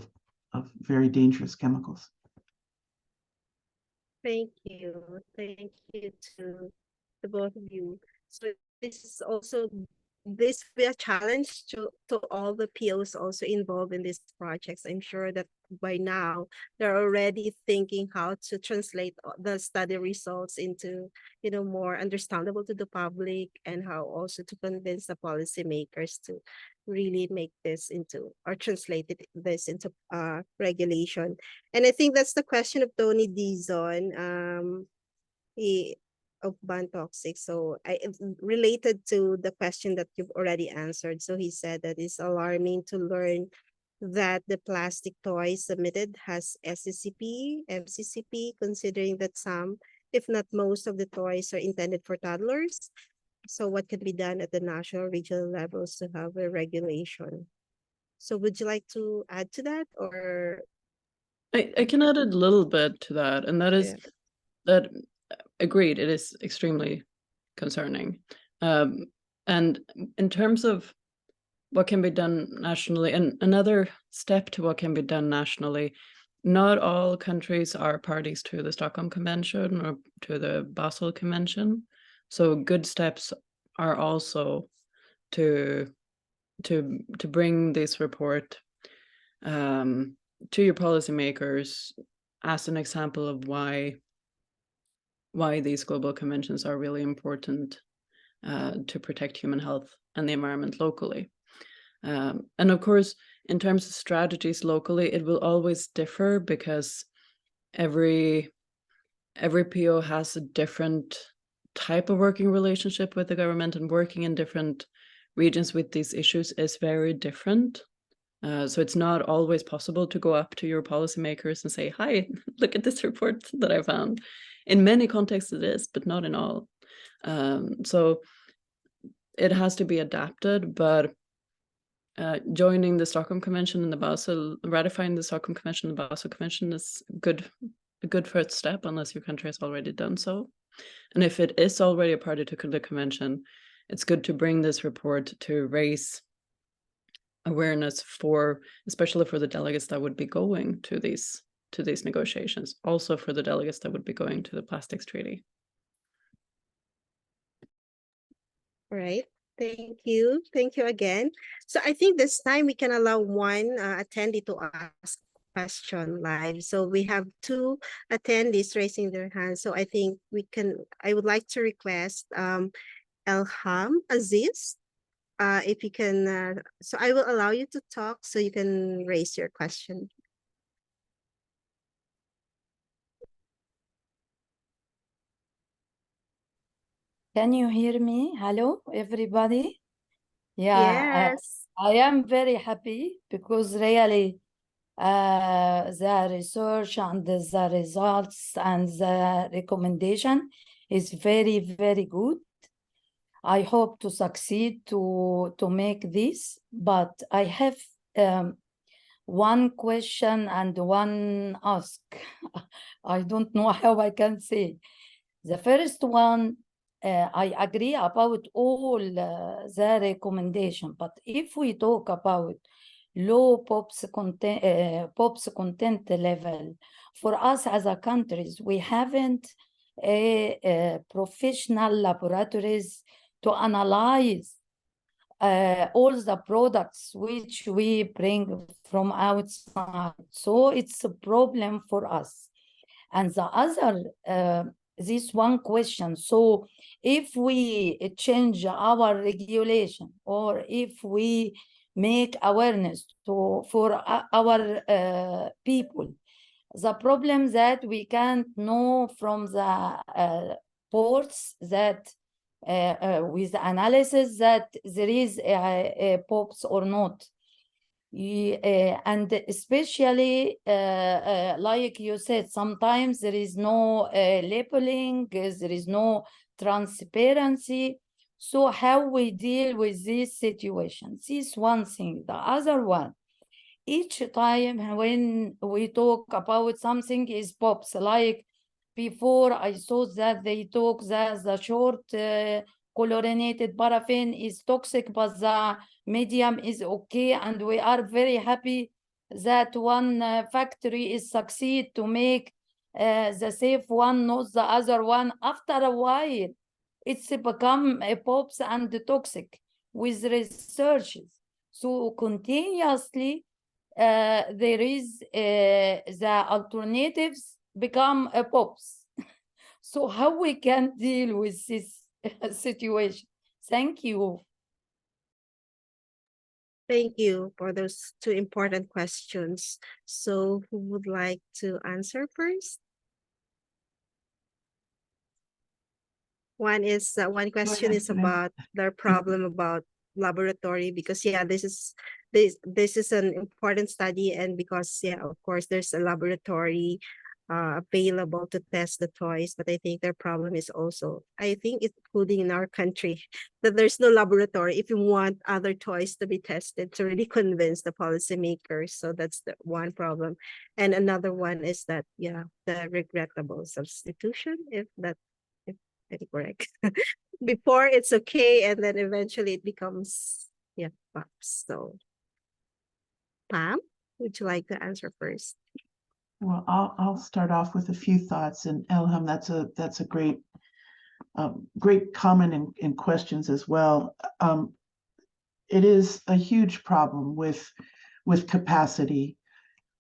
Speaker 2: of very dangerous chemicals.
Speaker 1: Thank you. Thank you to the both of you. So this is also, this will be a challenge to all the POs also involved in these projects. I'm sure that by now they're already thinking how to translate the study results into, more understandable to the public, and how also to convince the policymakers to really make this into, or translate this into regulation. And I think that's the question of Tony Dizon, of ban toxic. So it's related to the question that you've already answered. So he said that it's alarming to learn that the plastic toys submitted has SCCP, MCCP, considering that some, if not most, of the toys are intended for toddlers. So what could be done at the national, regional levels to have a regulation? So would you like to add to that, or?
Speaker 3: I can add a little bit to that, and that is that, agreed, it is extremely concerning. And in terms of what can be done nationally, and another step to what can be done nationally, not all countries are parties to the Stockholm Convention or to the Basel Convention. So good steps are also to bring this report to your policymakers as an example of why these global conventions are really important to protect human health and the environment locally. And of course, in terms of strategies locally, it will always differ because every PO has a different type of working relationship with the government, and working in different regions with these issues is very different. So it's not always possible to go up to your policymakers and say, hi, look at this report that I found. In many contexts it is, but not in all. So it has to be adapted, but joining the Stockholm Convention and the Basel, ratifying the Stockholm Convention and the Basel Convention is a good first step, unless your country has already done so. And if it is already a party to the convention, it's good to bring this report to raise awareness for, especially for the delegates that would be going to these negotiations, also for the delegates that would be going to the plastics treaty.
Speaker 1: All right. Thank you. Thank you again. So I think this time we can allow one attendee to ask a question live. So we have two attendees raising their hands. So I think I would like to request Elham Aziz, if you can, so I will allow you to talk so you can raise your question.
Speaker 4: Can you hear me? Hello, everybody. Yeah,
Speaker 1: Yes.
Speaker 4: I am very happy because really the research and the results and the recommendation is very, very good. I hope to succeed to make this, but I have one question and one ask. I don't know how I can say. The first one, I agree about all the recommendation, but if we talk about low POPs content level, for us as a countries, we haven't a professional laboratories to analyze all the products which we bring from outside. So it's a problem for us. And the other, this one question, so if we change our regulation or if we make awareness for our people, the problem that we can't know from the ports that with the analysis that there is a POPs or not. And especially, like you said, sometimes there is no labeling, there is no transparency. So how we deal with this situation? This is one thing. The other one, each time when we talk about something is POPs, like before I saw that they talk that the short chlorinated paraffin is toxic, but the medium is okay, and we are very happy that one factory is succeed to make the safe one, not the other one. After a while, it's become a POPs and toxic with researches. So continuously, there is the alternatives become a POPs. So how we can deal with this situation? Thank you.
Speaker 1: Thank you for those two important questions. So who would like to answer first? One question is about their problem about laboratory, because this is an important study, and because of course there's a laboratory available to test the toys, but I think their problem is also, I think it's including in our country, that there's no laboratory if you want other toys to be tested to really convince the policymakers. So that's the one problem. And another one is that the regrettable substitution, if very correct. Before it's okay, and then eventually it becomes POPs. So Pam, would you like to answer first?
Speaker 2: Well, I'll start off with a few thoughts, and Elham, that's a great comment and questions as well. It is a huge problem with capacity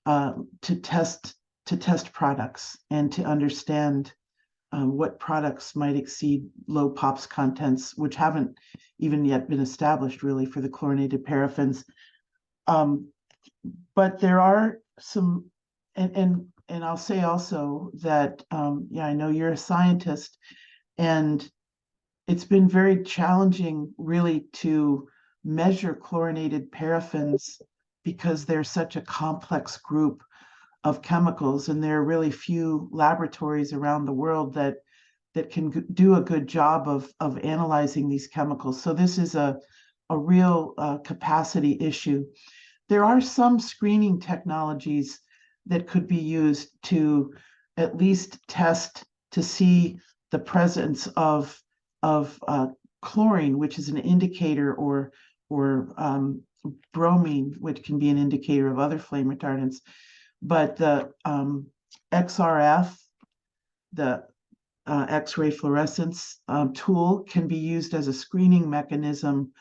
Speaker 2: to test products and to understand what products might exceed low POPs contents, which haven't even yet been established really for the chlorinated paraffins. But there are some, and I'll say also that, I know you're a scientist, and it's been very challenging really to measure chlorinated paraffins because they're such a complex group of chemicals, and there are really few laboratories around the world that can do a good job of analyzing these chemicals. So this is a real capacity issue. There are some screening technologies that could be used to at least test to see the presence of chlorine, which is an indicator, or bromine, which can be an indicator of other flame retardants. But the XRF, the X-ray fluorescence tool, can be used as a screening mechanism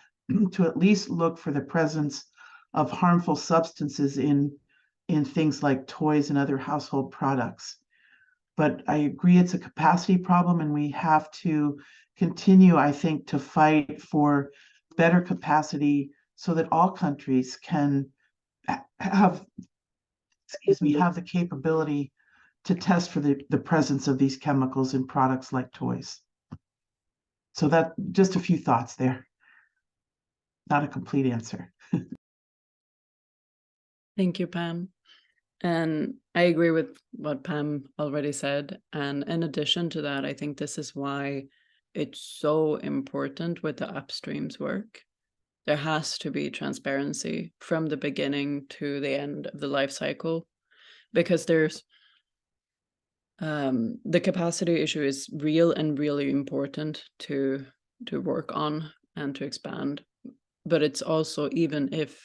Speaker 2: to at least look for the presence of harmful substances in things like toys and other household products. But I agree it's a capacity problem, and we have to continue, I think, to fight for better capacity so that all countries can have the capability to test for the presence of these chemicals in products like toys. So that, just a few thoughts there. Not a complete answer.
Speaker 3: Thank you, Pam. And I agree with what Pam already said. And in addition to that, I think this is why it's so important with the upstreams work. There has to be transparency from the beginning to the end of the life cycle, because there's the capacity issue is real and really important to work on and to expand. But it's also, even if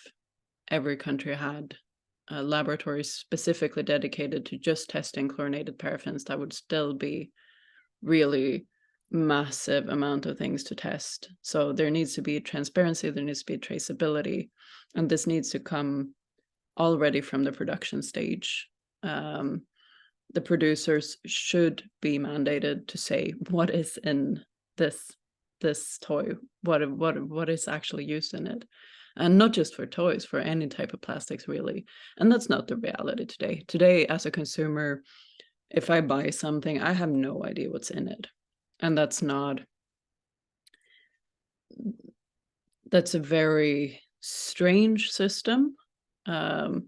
Speaker 3: every country had laboratories specifically dedicated to just testing chlorinated paraffins, that would still be really massive amount of things to test. So there needs to be transparency, there needs to be traceability, and this needs to come already from the production stage. The producers should be mandated to say what is in this toy, what is actually used in it. And not just for toys, for any type of plastics, really. And that's not the reality today. Today, as a consumer, if I buy something, I have no idea what's in it. And that's a very strange system. And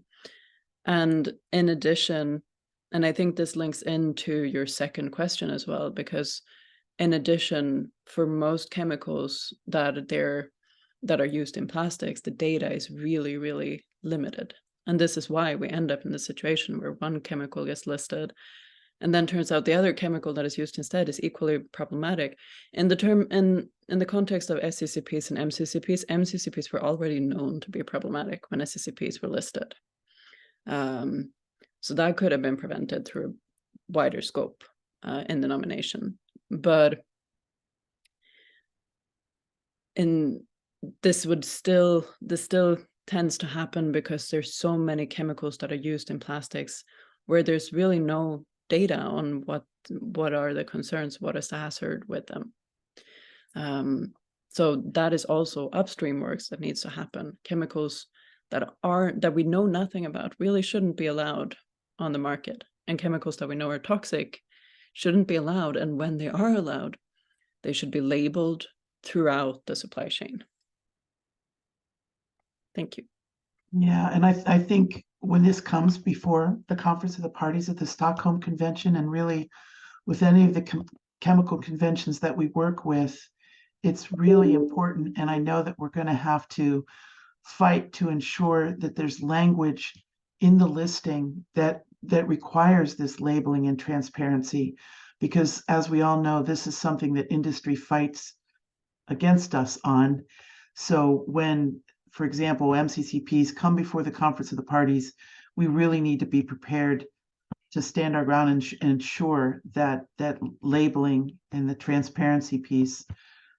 Speaker 3: in addition, and I think this links into your second question as well, because in addition, for most chemicals that are used in plastics, the data is really, really limited. And this is why we end up in the situation where one chemical gets listed, and then turns out the other chemical that is used instead is equally problematic. In the context of SCCPs and MCCPs were already known to be problematic when SCCPs were listed. So that could have been prevented through a wider scope in the nomination. But this still tends to happen because there's so many chemicals that are used in plastics where there's really no data on what are the concerns, what is the hazard with them. So that is also upstream works that needs to happen. Chemicals that we know nothing about really shouldn't be allowed on the market, and chemicals that we know are toxic shouldn't be allowed. And when they are allowed, they should be labeled throughout the supply chain. Thank you.
Speaker 2: Yeah, and I think when this comes before the Conference of the Parties at the Stockholm Convention, and really with any of the chemical conventions that we work with, it's really important. And I know that we're going to have to fight to ensure that there's language in the listing that requires this labeling and transparency, because as we all know, this is something that industry fights against us on. So when, for example, MCCPs come before the Conference of the Parties, we really need to be prepared to stand our ground and ensure that labeling and the transparency piece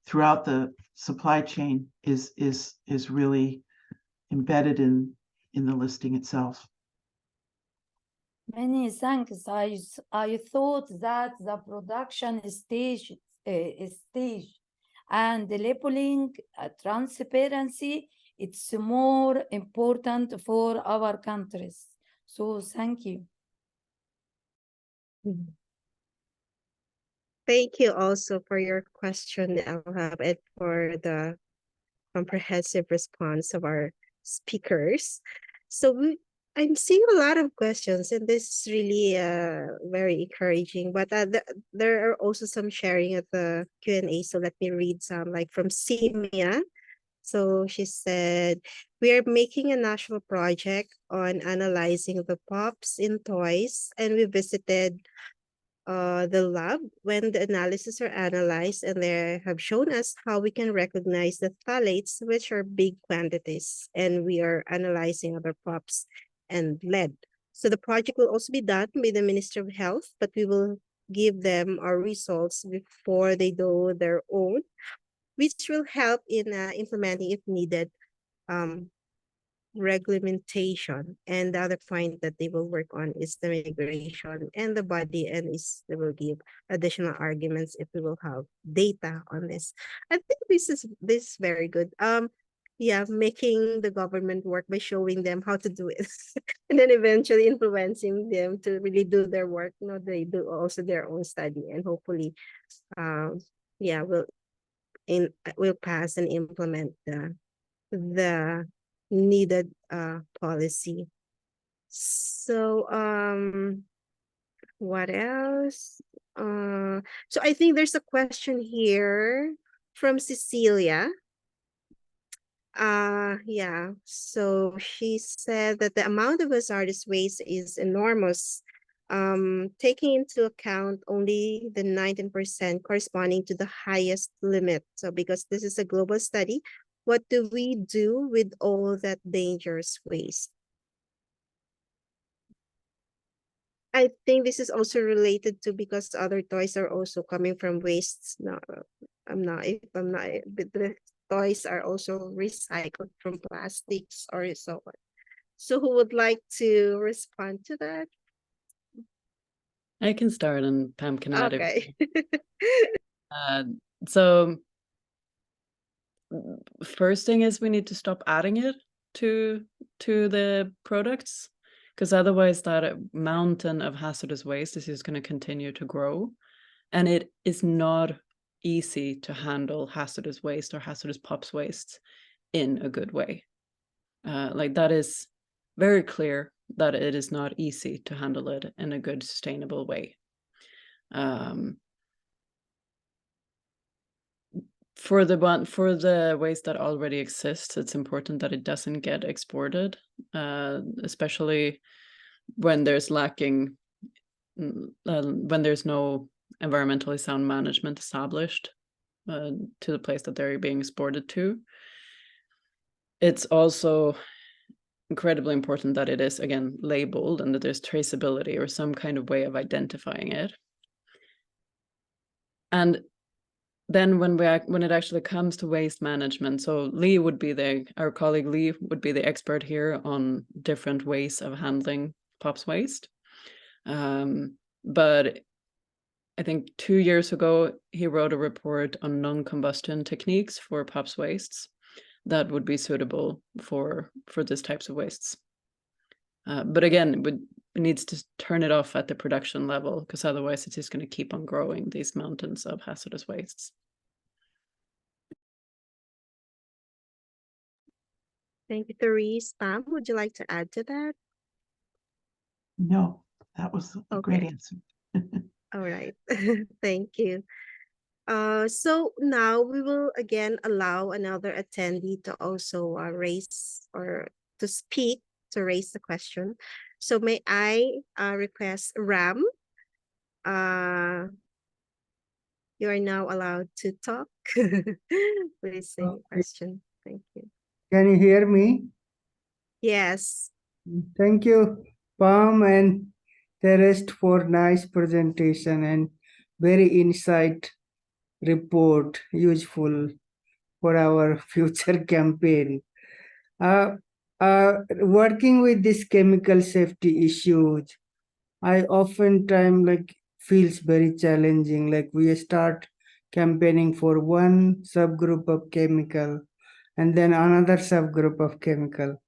Speaker 2: throughout the supply chain is really embedded in the listing itself.
Speaker 4: Many thanks. I thought that the production stage and the labeling transparency, it's more important for our countries. So thank you.
Speaker 1: Thank you also for your question, Elhab, and for the comprehensive response of our speakers. So I'm seeing a lot of questions, and this is really very encouraging. But there are also some sharing at the Q&A. So let me read some, like from Simia. So she said, we are making a national project on analyzing the pops in toys, and we visited the lab when the analyses are analyzed, and they have shown us how we can recognize the phthalates, which are big quantities, and we are analyzing other pops and lead. So the project will also be done by the Ministry of Health, but we will give them our results before they do their own, which will help in implementing, if needed, regulation. And the other point that they will work on is the migration and the body, and they will give additional arguments if we will have data on this. I think this is very good. Yeah, making the government work by showing them how to do it and then eventually influencing them to really do their work. You know, they do also their own study, and hopefully yeah, will pass and implement the needed policy. So what else? So I think there's a question here from Cecilia. Yeah, so she said that the amount of hazardous waste is enormous, taking into account only the 19% corresponding to the highest limit. So because this is a global study, what do we do with all that dangerous waste? I think this is also related to because other toys are also coming from wastes. No, the toys are also recycled from plastics or so on. So who would like to respond to that?
Speaker 3: I can start and Pam can add.
Speaker 1: Okay.
Speaker 3: So first thing is we need to stop adding it to the products, because otherwise that mountain of hazardous waste is just going to continue to grow, and it is not easy to handle hazardous waste or hazardous POPs waste in a good way. Like that is very clear that it is not easy to handle it in a good, sustainable way. For the waste that already exists, it's important that it doesn't get exported, especially when there's lacking, when there's no environmentally sound management established to the place that they're being exported to. It's also incredibly important that it is, again, labeled and that there's traceability or some kind of way of identifying it. And then when it actually comes to waste management, so Lee would be our colleague Lee would be the expert here on different ways of handling POPs waste. But I think 2 years ago, he wrote a report on non-combustion techniques for POPs wastes that would be suitable for these types of wastes. But again, it needs to turn it off at the production level, because otherwise it's just going to keep on growing, these mountains of hazardous wastes.
Speaker 1: Thank you, Therese. Pam, would you like to add to that?
Speaker 2: No, that was a great answer.
Speaker 1: All right. Thank you. So now we will again allow another attendee to also raise or to speak, to raise the question. So may I request Ram? You are now allowed to talk. Please say your question. Thank you.
Speaker 5: Can you hear me?
Speaker 1: Yes.
Speaker 5: Thank you, Pam and Therese, for nice presentation and very insight report, useful for our future campaign. Working with these chemical safety issues, I oftentimes feels very challenging. Like we start campaigning for one subgroup of chemical and then another subgroup of chemical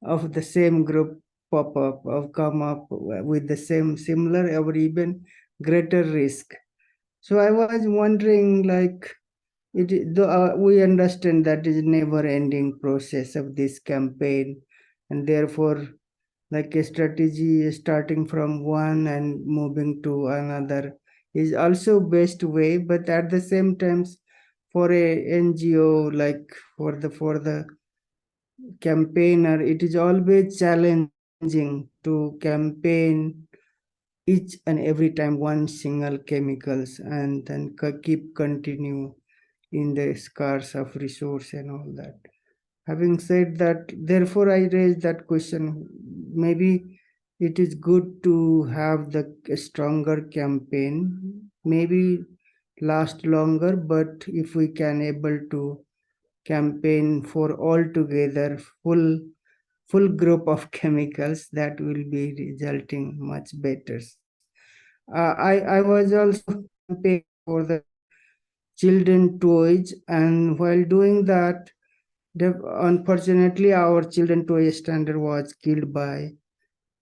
Speaker 5: of the same group pop up or come up with the same similar or even greater risk. So I was wondering, we understand that is never ending process of this campaign, and therefore like a strategy starting from one and moving to another is also best way, but at the same time for a NGO, like for the campaigner, it is always challenging to campaign each and every time one single chemicals and then keep continue in the scarce of resource and all that. Having said that, therefore I raise that question, maybe it is good to have the stronger campaign, maybe last longer, but if we can able to campaign for all together full group of chemicals, that will be resulting much better. I was also campaigning for the children toys, and while doing that, unfortunately our children toy standard was killed by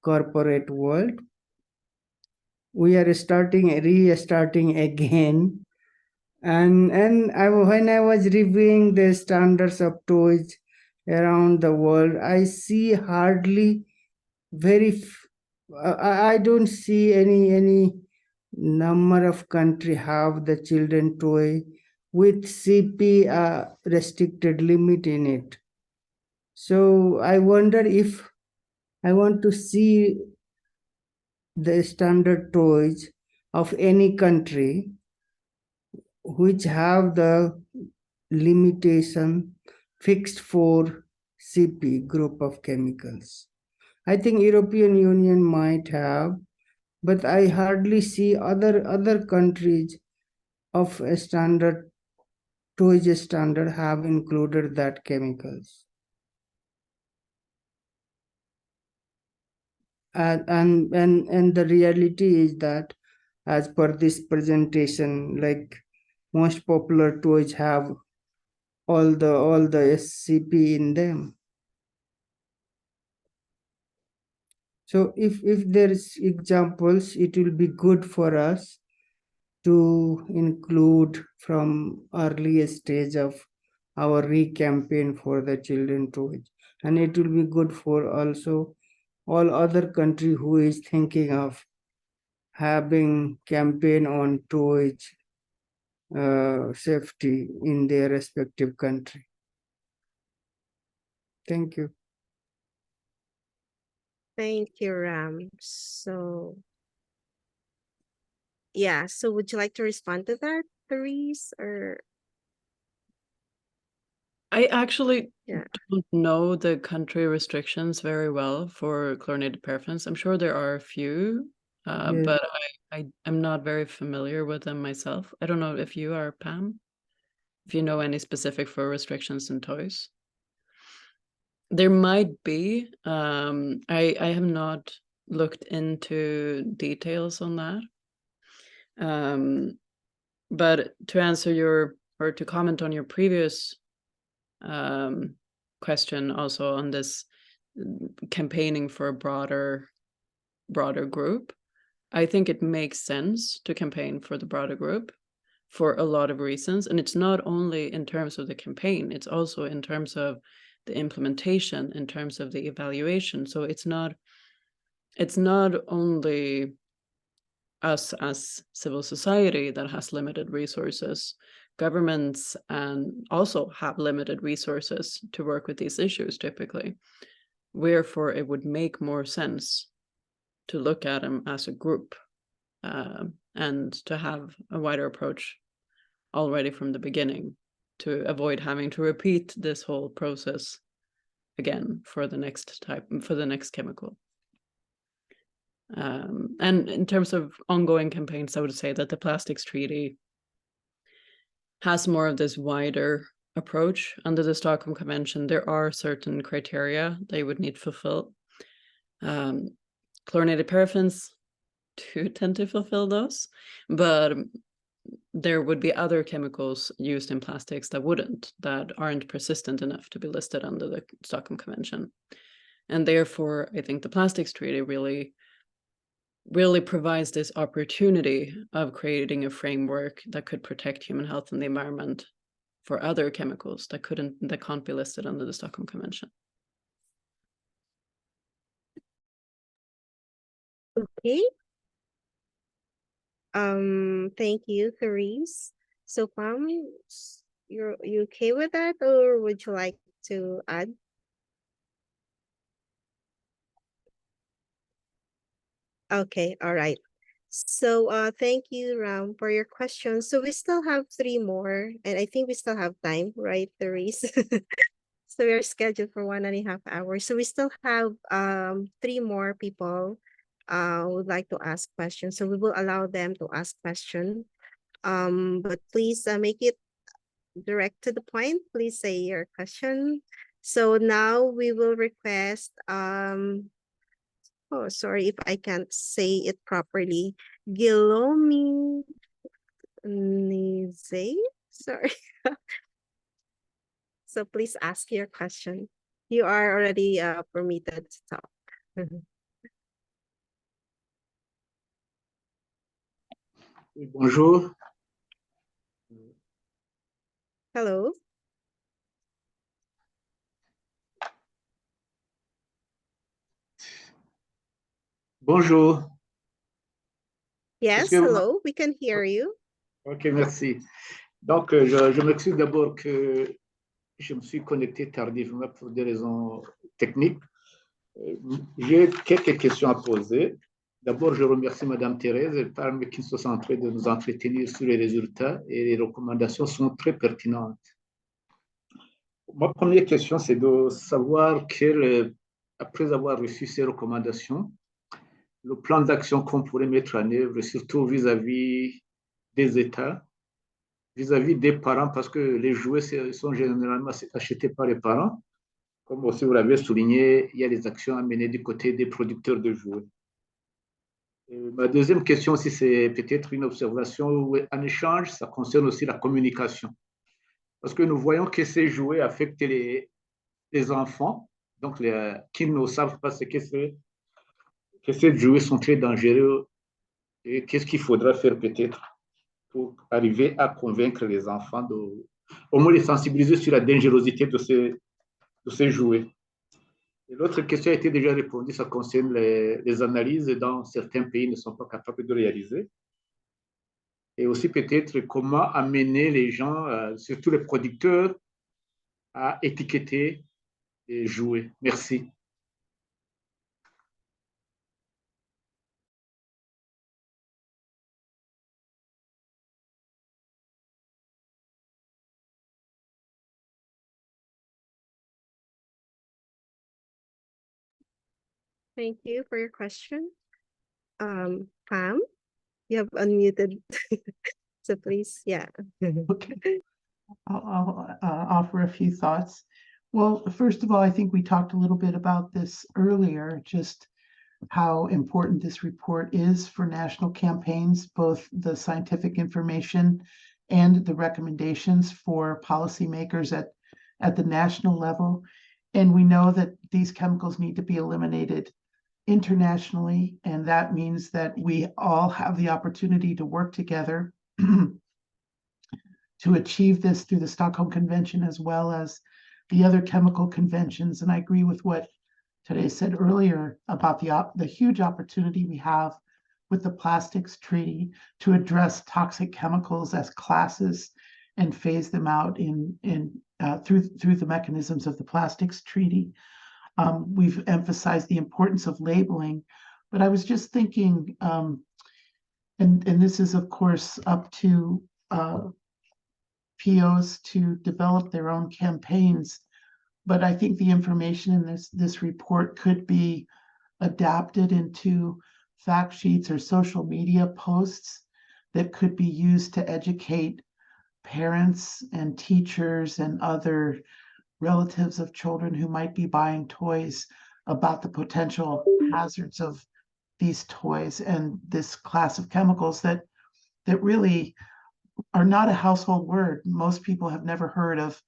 Speaker 5: corporate world. We are restarting again, and when I was reviewing the standards of toys around the world, I see hardly I don't see any number of country have the children toy with CP restricted limit in it. So I wonder if I want to see the standard toys of any country which have the limitation fixed for CP group of chemicals. I think European Union might have, but I hardly see other countries of a standard toys standard have included that chemicals. And the reality is that as per this presentation, like most popular toys have all the SCP in them. So if there's examples, it will be good for us to include from early stage of our re-campaign for the children toys. And it will be good for also all other country who is thinking of having campaign on toys safety in their respective country. Thank you.
Speaker 1: Thank you, Ram. So, yeah, so would you like to respond to that, Therese, or?
Speaker 3: I actually
Speaker 1: Yeah.
Speaker 3: don't know the country restrictions very well for chlorinated paraffins. I'm sure there are a few,
Speaker 5: Yes.
Speaker 3: but I'm not very familiar with them myself. I don't know if you are, Pam, if you know any specific for restrictions in toys. There might be. I have not looked into details on that. But to answer your, or to comment on your previous question also on this campaigning for a broader group, I think it makes sense to campaign for the broader group for a lot of reasons. And it's not only in terms of the campaign, it's also in terms of the implementation, in terms of the evaluation. So it's not only us as civil society that has limited resources. Governments and also have limited resources to work with these issues typically. Wherefore it would make more sense to look at them as a group and to have a wider approach already from the beginning to avoid having to repeat this whole process again for the next chemical. And in terms of ongoing campaigns, I would say that the Plastics Treaty has more of this wider approach. Under the Stockholm Convention, there are certain criteria they would need to fulfill. Chlorinated paraffins do tend to fulfill those, but there would be other chemicals used in plastics that aren't persistent enough to be listed under the Stockholm Convention. And therefore, I think the Plastics Treaty really provides this opportunity of creating a framework that could protect human health and the environment for other chemicals that can't be listed under the Stockholm Convention.
Speaker 1: Okay. Thank you, Therese. So, Pam, you okay with that, or would you like to add? Okay, all right. So, thank you, Ram, for your question. So we still have 3 more, and I think we still have time, right, Therese? So we are scheduled for 1.5 hours. So we still have 3 more people would like to ask questions. So we will allow them to ask questions. But please make it direct to the point. Please say your question. So now we will request oh, sorry if I can't say it properly. Guillaume Nize? Sorry. So please ask your question. You are already permitted to talk.
Speaker 6: Bonjour.
Speaker 1: Hello.
Speaker 6: Bonjour. Est-ce
Speaker 1: Yes,
Speaker 6: que vous...
Speaker 1: hello, we can hear you.
Speaker 6: Ok, merci. Donc, je m'excuse d'abord que je me suis connecté tardivement pour des raisons techniques. J'ai quelques questions à poser. D'abord, je remercie Madame Thérèse parmi qui sont en train de nous entretenir sur les résultats et les recommandations sont très pertinentes. Ma première question, c'est de savoir après avoir reçu ces recommandations, le plan d'action qu'on pourrait mettre en œuvre, surtout vis-à-vis des États, vis-à-vis des parents, parce que les jouets sont généralement achetés par les parents. Comme aussi vous l'avez souligné, il y a des actions à mener du côté des producteurs de jouets. Ma deuxième question aussi, c'est peut-être une observation ou un échange, ça concerne aussi la communication. Parce que nous voyons que ces jouets affectent les enfants, donc qui ne savent pas ce que c'est, que ces jouets sont très dangereux et qu'est-ce qu'il faudra faire peut-être pour arriver à convaincre les enfants au moins les sensibiliser sur la dangerosité de ces jouets. Et l'autre question a été déjà répondue, ça concerne les analyses dans certains pays ne sont pas capables de réaliser. Et aussi peut-être comment amener les gens, surtout les producteurs, à étiqueter les jouets. Merci.
Speaker 1: Thank you for your question. Pam, you have unmuted. So please, yeah.
Speaker 2: Okay, I'll offer a few thoughts. Well, first of all, I think we talked a little bit about this earlier, just how important this report is for national campaigns, both the scientific information and the recommendations for policymakers at the national level. And we know that these chemicals need to be eliminated internationally, and that means that we all have the opportunity to work together to achieve this through the Stockholm Convention as well as the other chemical conventions. And I agree with what Therese said earlier about the huge opportunity we have with the Plastics Treaty to address toxic chemicals as classes and phase them out through the mechanisms of the Plastics Treaty. We've emphasized the importance of labeling, but I was just thinking, and this is of course up to POs to develop their own campaigns, but I think the information in this report could be adapted into fact sheets or social media posts that could be used to educate parents and teachers and other relatives of children who might be buying toys about the potential hazards of these toys and this class of chemicals that really are not a household word. Most people have never heard of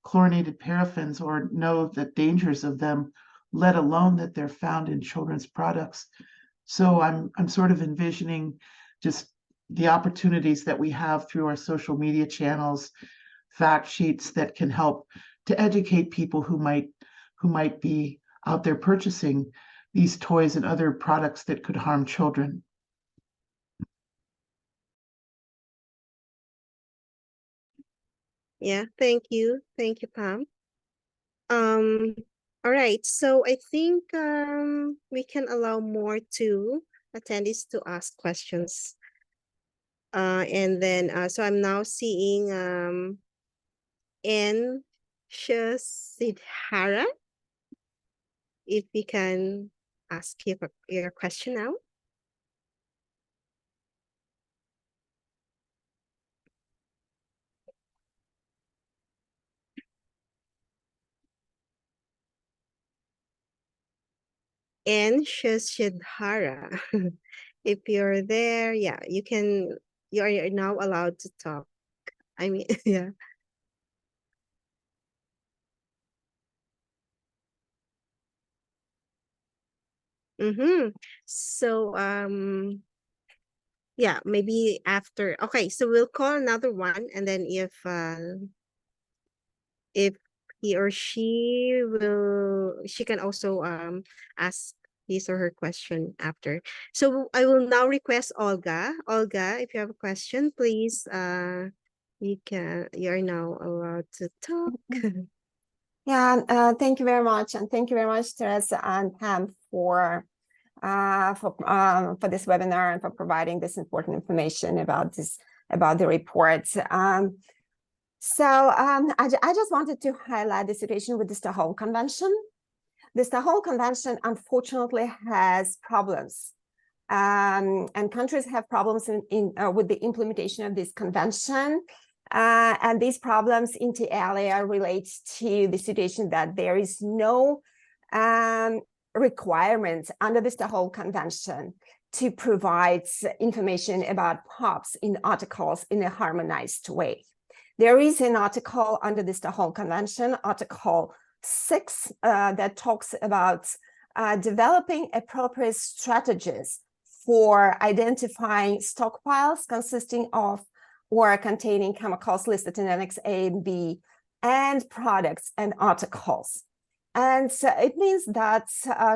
Speaker 2: chlorinated paraffins or know the dangers of them, let alone that they're found in children's products. So I'm sort of envisioning just the opportunities that we have through our social media channels, fact sheets that can help to educate people who might be out there purchasing these toys and other products that could harm children.
Speaker 1: Yeah, thank you. Thank you, Pam. All right, so I think we can allow more to attendees to ask questions. And then so I'm now seeing N Sidhara. If we can ask your question now. And Shashidhara. If you're there, yeah, you are now allowed to talk. I mean, yeah. Mm-hmm. So, yeah, maybe after. Okay, so we'll call another one, and then if he or she can also ask his or her question after. So I will now request Olga. Olga, if you have a question, please, you are now allowed to talk.
Speaker 7: Yeah, thank you very much, and thank you very much, Therese and Pam, for this webinar and for providing this important information about the report. I just wanted to highlight the situation with the Stockholm Convention. The Stockholm Convention, unfortunately, has problems, and countries have problems with the implementation of this convention. And these problems inter alia relate to the situation that there is no requirement under the Stockholm Convention to provide information about POPs in articles in a harmonized way. There is an article under the Stockholm Convention, Article 6, that talks about developing appropriate strategies for identifying stockpiles consisting of or containing chemicals listed in Annex A and B, and products and articles. And so it means that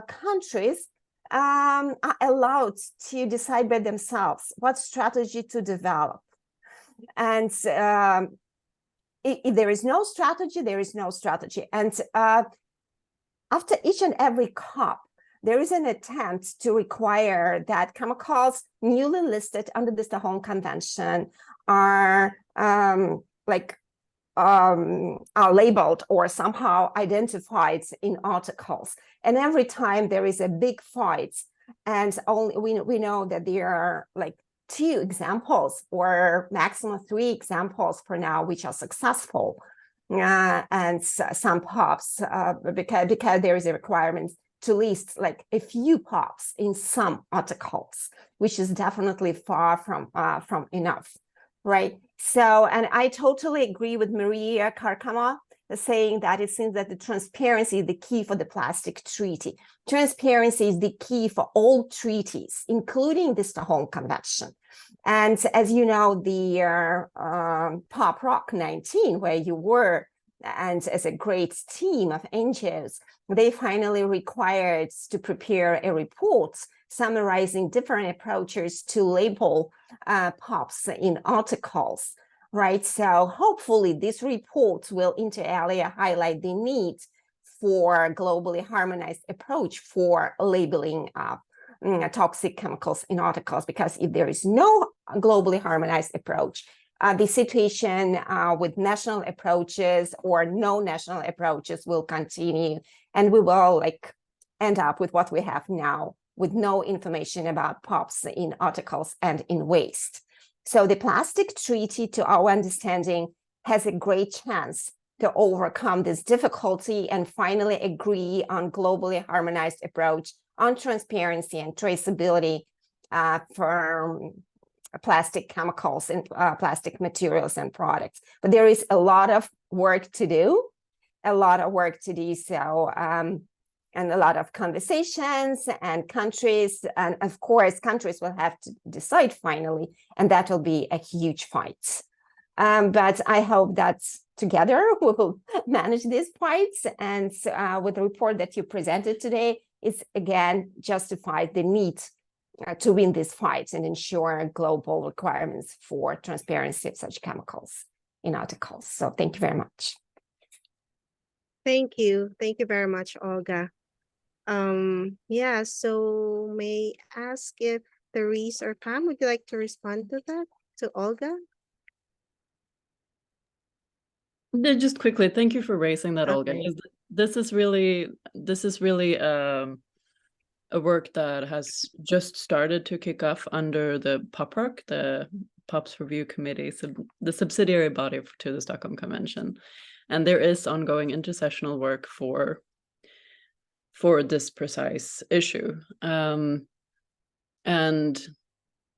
Speaker 7: countries are allowed to decide by themselves what strategy to develop. And if there is no strategy, there is no strategy. And after each and every COP, there is an attempt to require that chemicals newly listed under the Stockholm Convention are labeled or somehow identified in articles. And every time there is a big fight, and we know that there are like 2 examples or maximum 3 examples for now which are successful, and some POPs because there is a requirement to list like a few POPs in some articles, which is definitely far from enough. Right. So, and I totally agree with Maria Karkama saying that it seems that the transparency is the key for the plastic treaty. Transparency is the key for all treaties, including the Stockholm Convention. And as you know, the Pop Rock 19, where you were, and as a great team of NGOs, they finally required to prepare a report summarizing different approaches to label POPs in articles, right? So hopefully this report will inter alia highlight the need for a globally harmonized approach for labeling toxic chemicals in articles, because if there is no globally harmonized approach, the situation with national approaches or no national approaches will continue, and we will like end up with what we have now, with no information about POPs in articles and in waste. So the plastic treaty, to our understanding, has a great chance to overcome this difficulty and finally agree on globally harmonized approach on transparency and traceability for plastic chemicals and plastic materials and products. But there is a lot of work to do, So, and a lot of conversations, and countries, and of course, countries will have to decide finally, and that will be a huge fight. But I hope that together we'll manage these fights, and with the report that you presented today, it's again justified the need to win these fights and ensure global requirements for transparency of such chemicals in articles. So thank you very much.
Speaker 1: Thank you very much, Olga. Yeah, so may I ask if Therese or Pam, would you like to respond to that, to Olga?
Speaker 3: Just quickly, thank you for raising that, Olga.
Speaker 1: Okay.
Speaker 3: This is really a work that has just started to kick off under the POPROC, the POPs Review Committee, so the subsidiary body to the Stockholm Convention. And there is ongoing intersessional work for this precise issue. And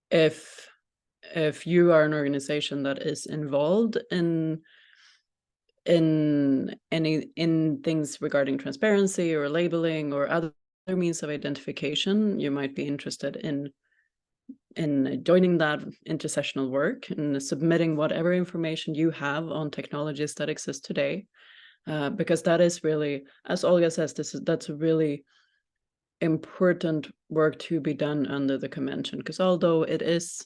Speaker 3: if you are an organization that is involved in things regarding transparency or labeling or other means of identification, you might be interested in joining that intersessional work and submitting whatever information you have on technologies that exist today, because that is really, as Olga says, that's really important work to be done under the convention, because although it is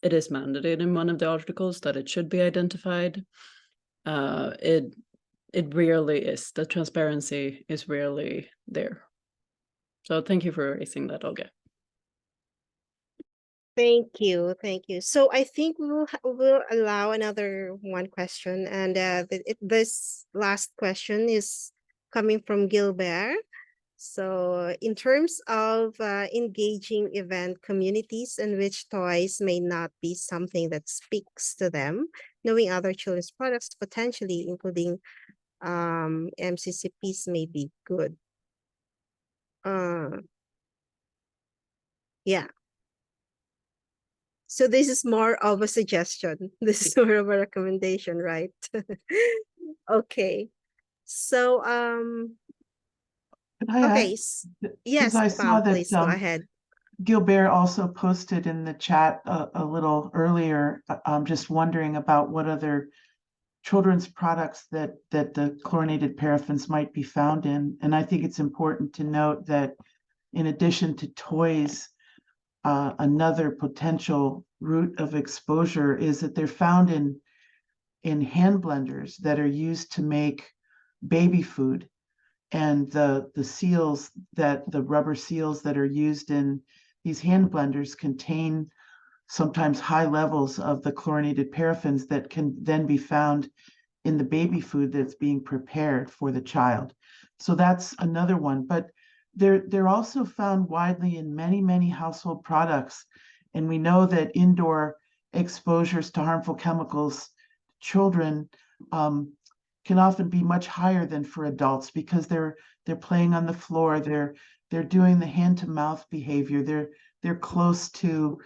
Speaker 3: mandated in one of the articles that it should be identified, it rarely is. The transparency is rarely there. So thank you for raising that, Olga.
Speaker 1: Thank you, thank you. So I think we'll allow another one question, and this last question is coming from Gilbert. So in terms of engaging event communities in which toys may not be something that speaks to them, knowing other children's products, potentially including MCCPs, may be good. Yeah. So this is more of a suggestion. This is more of a recommendation, right? Okay. So
Speaker 2: Could I
Speaker 1: okay.
Speaker 2: add,
Speaker 1: Yes,
Speaker 2: I saw
Speaker 1: Pam,
Speaker 2: that
Speaker 1: please go ahead.
Speaker 2: Gilbert also posted in the chat a little earlier. I'm just wondering about what other children's products that the chlorinated paraffins might be found in. And I think it's important to note that in addition to toys, another potential route of exposure is that they're found in hand blenders that are used to make baby food. And the seals, the rubber seals that are used in these hand blenders contain sometimes high levels of the chlorinated paraffins that can then be found in the baby food that's being prepared for the child. So that's another one. But they're also found widely in many, many household products. And we know that indoor exposures to harmful chemicals, children, can often be much higher than for adults because they're playing on the floor, they're doing the hand to mouth behavior, they're close to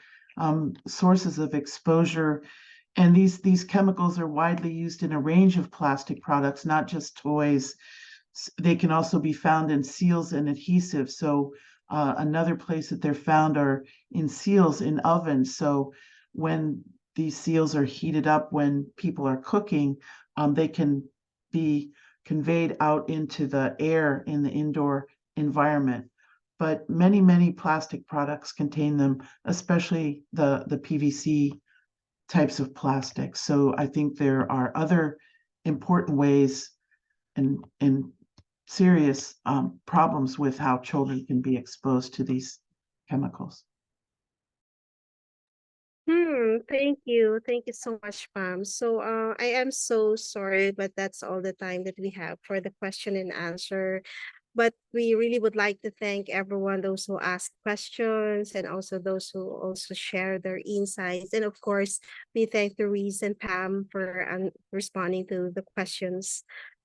Speaker 2: sources of exposure. And these chemicals are widely used in a range of plastic products, not just toys. They can also be found in seals and adhesives. So another place that they're found are in seals in ovens. So when these seals are heated up when people are cooking, they can be conveyed out into the air in the indoor environment. But many, many plastic products contain them, especially the PVC types of plastics. So I think there are other important ways and serious problems with how children can be exposed to these chemicals.
Speaker 1: Thank you. Thank you so much, Pam. So I am so sorry, but that's all the time that we have for the question and answer. But we really would like to thank everyone, those who asked questions and also those who also share their insights. And of course, we thank Therese and Pam for responding to the questions.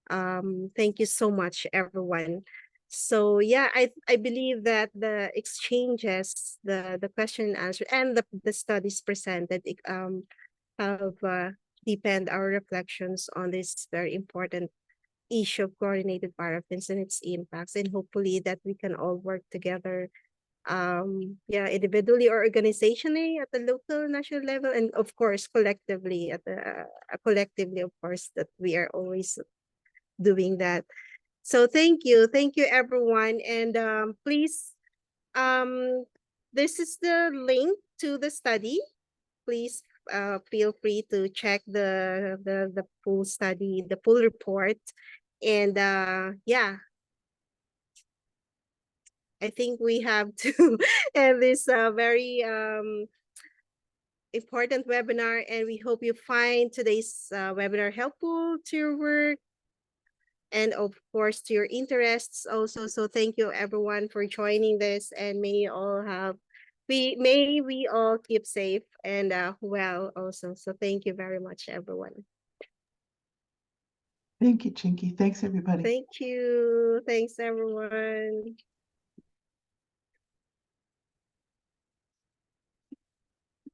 Speaker 1: Thank you so much, everyone. So yeah, I believe that the exchanges, the question and answer, and the studies presented have deepened our reflections on this very important issue of chlorinated paraffins and its impacts, and hopefully that we can all work together, individually or organizationally at the local, national level, and of course collectively at the collectively, of course, that we are always doing that. So thank you everyone, and please, this is the link to the study. Please feel free to check the full study, the full report. And yeah, I think we have to end this very important webinar, and we hope you find today's webinar helpful to your work and of course to your interests also. So thank you everyone for joining this, and may we all keep safe and well also. So thank you very much, everyone.
Speaker 2: Thank you, Chinky. Thanks, everybody.
Speaker 1: Thank you. Thanks, everyone.